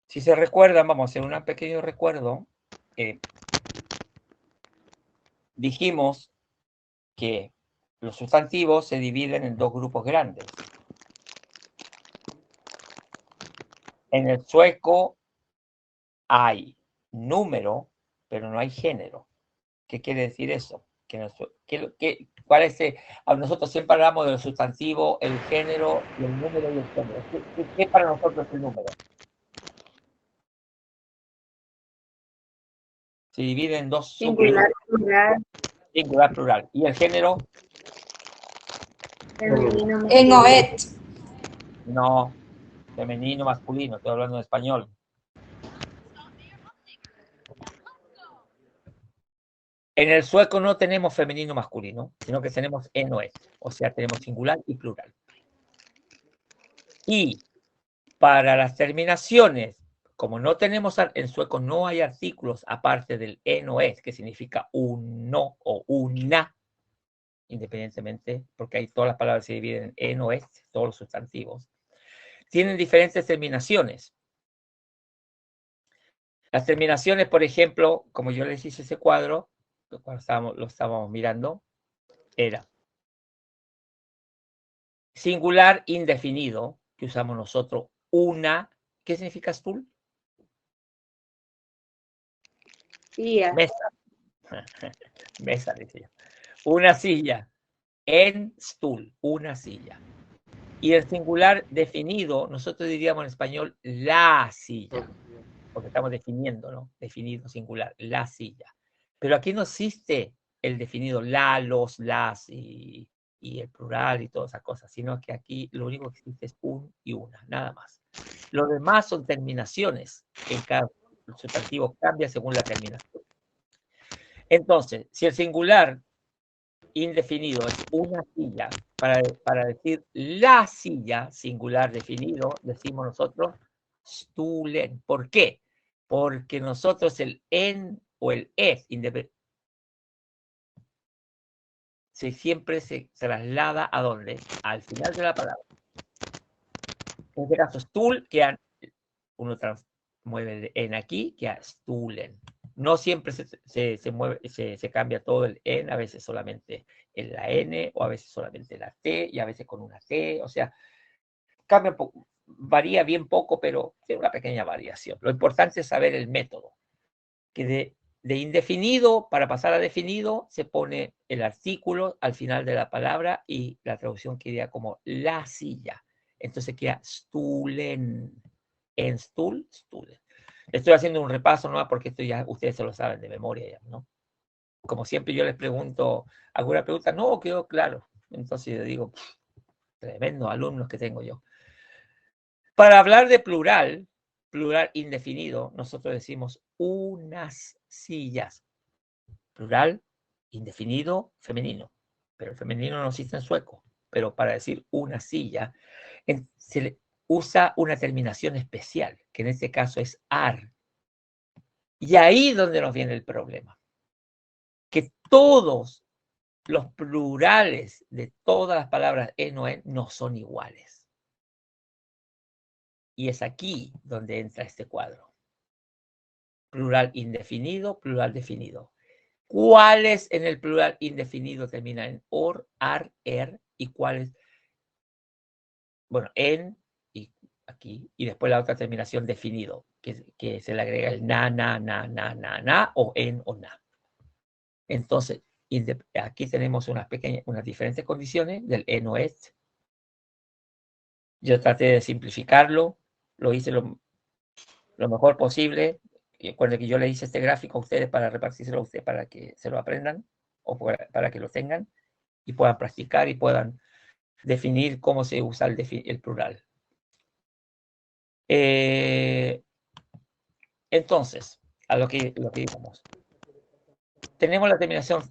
Si se recuerdan, vamos a hacer un pequeño recuerdo. Dijimos que los sustantivos se dividen en 2 grupos grandes. En el sueco hay número, pero no hay género. ¿Qué quiere decir eso? ¿Cuál es nosotros siempre hablamos de los sustantivos, el género, y el número y el género. ¿Qué para nosotros es el número? Se divide en 2 Singular, plural, singular, plural. ¿Y el género? femenino, En OET. No, femenino, masculino, estoy hablando en español. En el sueco no tenemos femenino masculino, sino que tenemos enoet, o sea, tenemos singular y plural. Y para las terminaciones, como no tenemos, en sueco no hay artículos aparte del enoet, que significa uno o una, independientemente, porque ahí todas las palabras se dividen en enoet, todos los sustantivos, tienen diferentes terminaciones. Las terminaciones, por ejemplo, como yo les hice ese cuadro, cuando lo estábamos mirando, era singular indefinido, que usamos nosotros, una. ¿Qué significa stool? silla, Mesa. Mesa, dice yo. Una silla. En stool, una silla. Y el singular definido, nosotros diríamos en español la silla, porque estamos definiendo, ¿no? Definido singular, la silla. Pero aquí no existe el definido la, los, las y el plural y todas esas cosas, sino que aquí lo único que existe es un y una, nada más. Lo demás son terminaciones, en cada sustantivo cambia según la terminación. Entonces, si el singular indefinido es una silla, para decir la silla, singular definido, decimos nosotros stolen. ¿Por qué? Porque nosotros el en o el es siempre se traslada ¿a dónde? Al final de la palabra. En este caso, stool, uno mueve el en aquí, queda stulen. No siempre se mueve, se cambia todo el en, a veces solamente en la n, o a veces solamente la t, y a veces con una t, o sea, cambia poco, varía bien poco, pero tiene una pequeña variación. Lo importante es saber el método, que de indefinido, para pasar a definido, se pone el artículo al final de la palabra y la traducción queda como la silla. Entonces queda stulen. En stool, stulen. Estoy haciendo un repaso, ¿no? Porque esto ya ustedes se lo saben de memoria, ya, ¿no? Como siempre yo les pregunto alguna pregunta, no, quedó claro. Entonces yo digo, tremendos alumnos que tengo yo. Para hablar de plural, plural indefinido, nosotros decimos unas sillas. Plural indefinido femenino. Pero el femenino no existe en sueco. Pero para decir una silla, se le usa una terminación especial, que en este caso es ar. Y ahí es donde nos viene el problema. Que todos los plurales de todas las palabras en o en no son iguales. Y es aquí donde entra este cuadro. Plural indefinido, plural definido. ¿Cuáles en el plural indefinido terminan en or, ar, er? ¿Y cuáles? Bueno, en y aquí. Y después la otra terminación definido, que se le agrega el na, o en o na. Entonces, aquí tenemos unas diferentes condiciones del en o et. Yo traté de simplificarlo, lo hice lo mejor posible. Y recuerden que yo le hice este gráfico a ustedes para repartírselo a ustedes para que se lo aprendan o para que lo tengan y puedan practicar y puedan definir cómo se usa el plural. Entonces, a lo que íbamos. Tenemos la terminación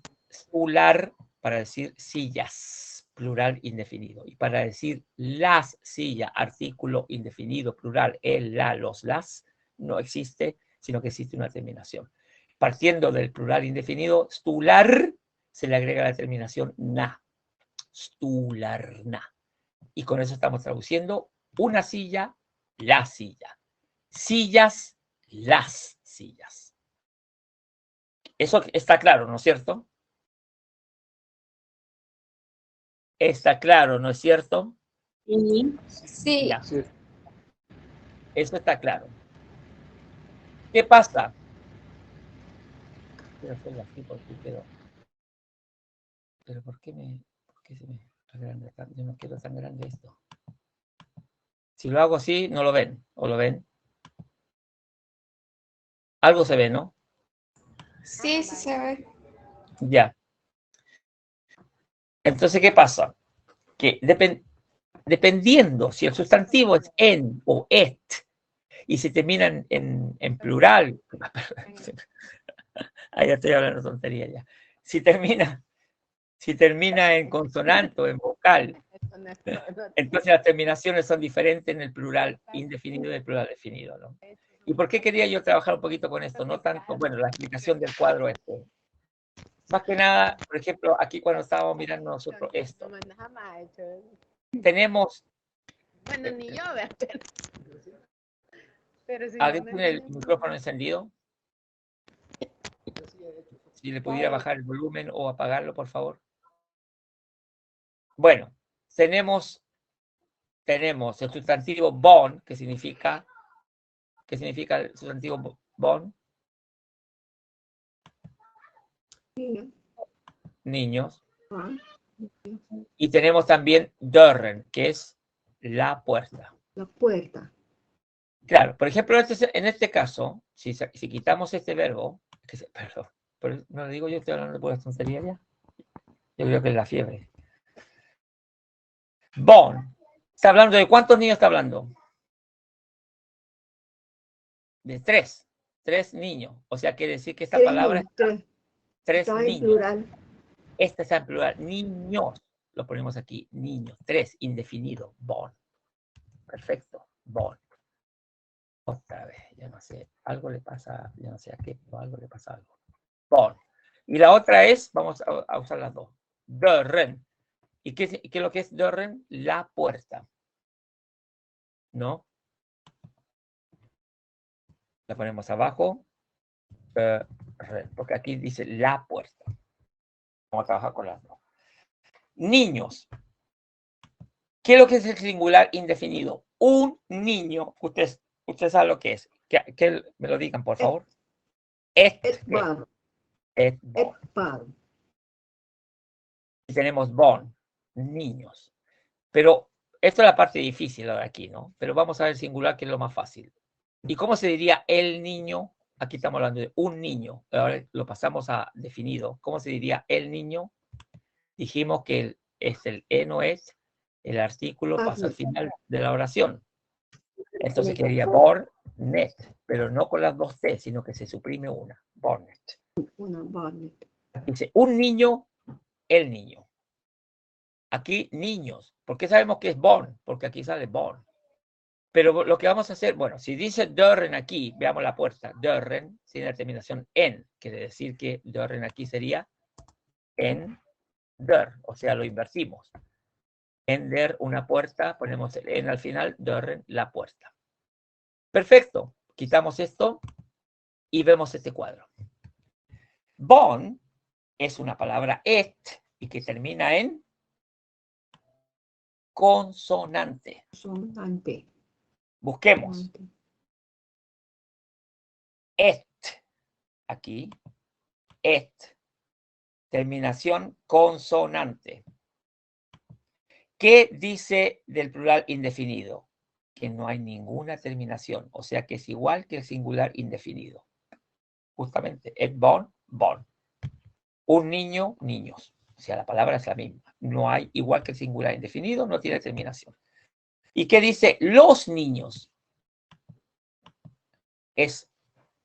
ular para decir sillas, plural indefinido. Y para decir las sillas, artículo indefinido, plural, el, la, los, las, no existe, sino que existe una terminación. Partiendo del plural indefinido, stular, se le agrega la terminación na. Stularna. Y con eso estamos traduciendo una silla, la silla. Sillas, las sillas. Eso está claro, ¿no es cierto? Está claro, ¿no es cierto? Sí. Ya. Eso está claro. ¿Qué pasa? Quiero hacerlo así porque quiero. Pero ¿por qué se me agranda tanto? Yo no quiero tan grande esto. Si lo hago así, no lo ven. ¿O lo ven? Algo se ve, ¿no? Sí, sí se ve. Ya. Entonces, ¿qué pasa? Que dependiendo si el sustantivo es en o et y se termina en plural, ahí estoy hablando tontería ya. Si termina en consonante o en vocal, entonces las terminaciones son diferentes en el plural indefinido y el plural definido, ¿no? ¿Y por qué quería yo trabajar un poquito con esto? No tanto, bueno, la explicación del cuadro este. Más que nada, por ejemplo, aquí cuando estábamos mirando nosotros esto, tenemos... Bueno, ni yo, pero si ¿Alguien tiene el micrófono encendido? Si le pudiera bajar el volumen o apagarlo, por favor. Bueno, tenemos el sustantivo born, ¿qué significa el sustantivo born? Niños. Y tenemos también dörren, que es la puerta. La puerta. Claro, por ejemplo, en este caso, si quitamos este verbo, perdón, pero no lo digo yo, estoy hablando de pura tontería ya. Yo creo que es la fiebre. Born. ¿Está hablando de cuántos niños está hablando? De 3. 3 niños. O sea, quiere decir que esta palabra es 3 niños. Plural. Esta está en plural. Niños. Lo ponemos aquí. Niños. 3, indefinido. Born. Perfecto. Born. Otra vez. Yo no sé. Algo le pasa. Yo no sé a qué, pero algo le pasa algo. Born. Y la otra es, vamos a usar las dos. Dörren. ¿Y qué es lo que es dörren? La puerta. ¿No? La ponemos abajo. Porque aquí dice la puerta. Vamos a trabajar con las dos. Niños. ¿Qué es lo que es el singular indefinido? Un niño. Usted sabe lo que es. Que me lo digan, por favor. Et born. Y tenemos born. Niños. Pero esto es la parte difícil ahora aquí, ¿no? Pero vamos a ver el singular, que es lo más fácil. ¿Y cómo se diría el niño? Aquí estamos hablando de un niño. Ahora lo pasamos a definido. ¿Cómo se diría el niño? Dijimos que es el en o es, el artículo pasa al final de la oración. Entonces quedaría born, net, pero no con las dos T, sino que se suprime una. Bornet. Una bornet. Dice, un niño, el niño. Aquí, niños. ¿Por qué sabemos que es born? Porque aquí sale born. Pero lo que vamos a hacer, bueno, si dice dörren aquí, veamos la puerta, dörren, sin la terminación en, quiere decir que dörren aquí sería en der, o sea, lo invertimos. En der, una puerta, ponemos el en al final, dörren, la puerta. Perfecto, quitamos esto y vemos este cuadro. Bon es una palabra et y que termina en consonante. Consonante. Busquemos. Et, aquí, et, terminación consonante. ¿Qué dice del plural indefinido? Que no hay ninguna terminación, o sea que es igual que el singular indefinido. Justamente, et bon, bon. Un niño, niños. O sea, la palabra es la misma. No hay, igual que el singular indefinido, no tiene terminación. ¿Y qué dice los niños? Es,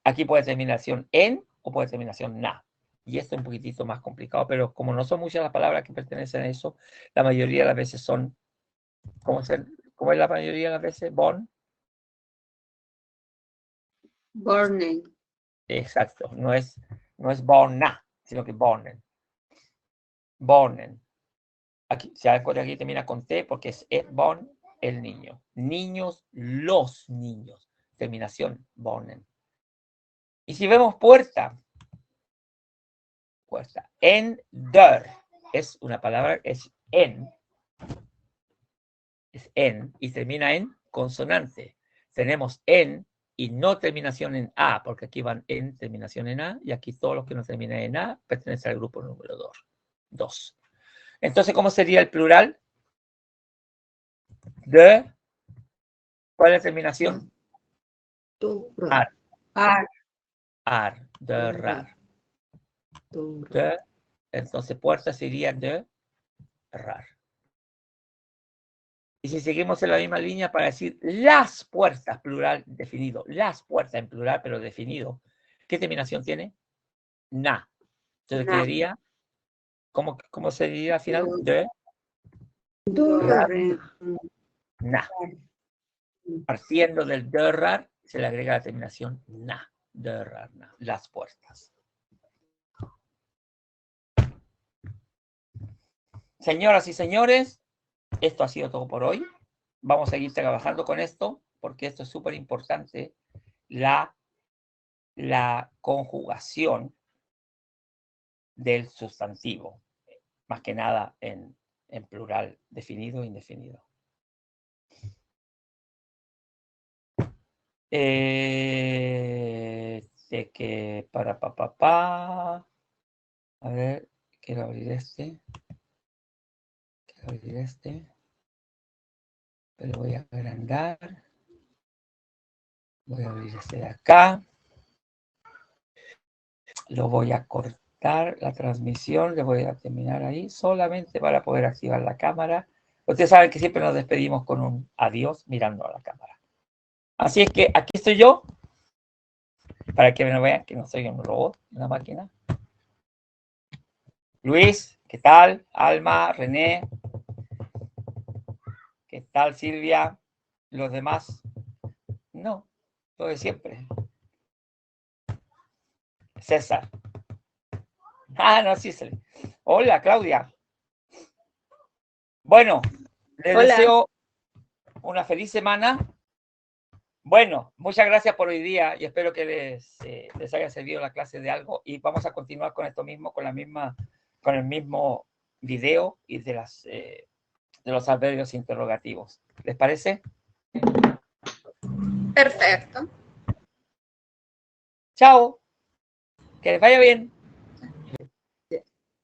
aquí puede terminación en o puede terminación na. Y esto es un poquitito más complicado, pero como no son muchas las palabras que pertenecen a eso, la mayoría de las veces son, ¿cómo es la mayoría de las veces? Born. Born. Exacto, no es borna, sino que bornen. Bornen. Aquí, se da cuenta que aquí termina con T porque es born, el niño. Niños, los niños. Terminación, bornen. Y si vemos puerta, puerta. En der es una palabra, es en y termina en consonante. Tenemos en y no terminación en A, porque aquí van en terminación en A, y aquí todos los que no terminan en A pertenecen al grupo número 2. Entonces, ¿cómo sería el plural? De, ¿cuál es la terminación? Ar. Ar, de rar. De, entonces, puerta sería de rar. Y si seguimos en la misma línea para decir las puertas, plural definido, las puertas en plural, pero definido, ¿qué terminación tiene? Na. Entonces quedaría, ¿cómo se diría al final? De na. Partiendo del derrar, se le agrega la terminación na. Derrar, na. Las puertas. Señoras y señores, esto ha sido todo por hoy. Vamos a seguir trabajando con esto, porque esto es súper importante, la conjugación del sustantivo, más que nada en plural, definido e indefinido. De que para papá. A ver, quiero abrir este. Pero voy a agrandar. Voy a abrir este de acá. Lo voy a cortar la transmisión. Le voy a terminar ahí solamente para poder activar la cámara. Ustedes saben que siempre nos despedimos con un adiós mirando a la cámara. Así es que aquí estoy yo. Para que me vean que no soy un robot, una máquina. Luis, ¿qué tal? Alma, René. ¿Qué tal, Silvia? ¿Los demás? No, lo de siempre. César. No, sí. Hola, Claudia. Bueno, les deseo una feliz semana. Bueno, muchas gracias por hoy día y espero que les haya servido la clase de algo y vamos a continuar con esto mismo, con el mismo video y de los adverbios interrogativos. ¿Les parece? Perfecto. Chao. Que les vaya bien.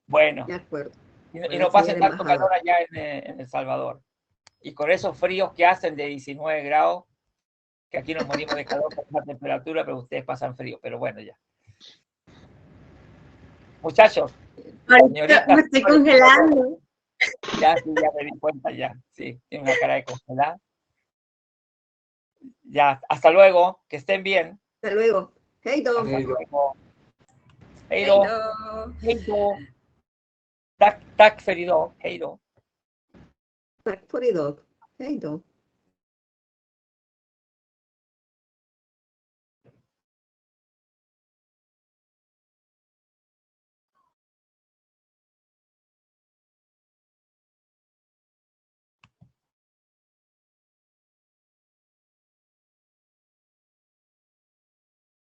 Bueno. De acuerdo. Y no pasen tanto calor allá en El Salvador. Y con esos fríos que hacen de 19 grados, que aquí nos morimos de calor por la temperatura, pero ustedes pasan frío. Pero bueno, ya. Muchachos. Ahorita me estoy congelando. Ya me di cuenta, ya. Sí, tiene una cara de congelada. Ya, hasta luego. Que estén bien. Hasta luego. Heido. Heido. Tack för idag. Hej då. Tack för idag. Hej då.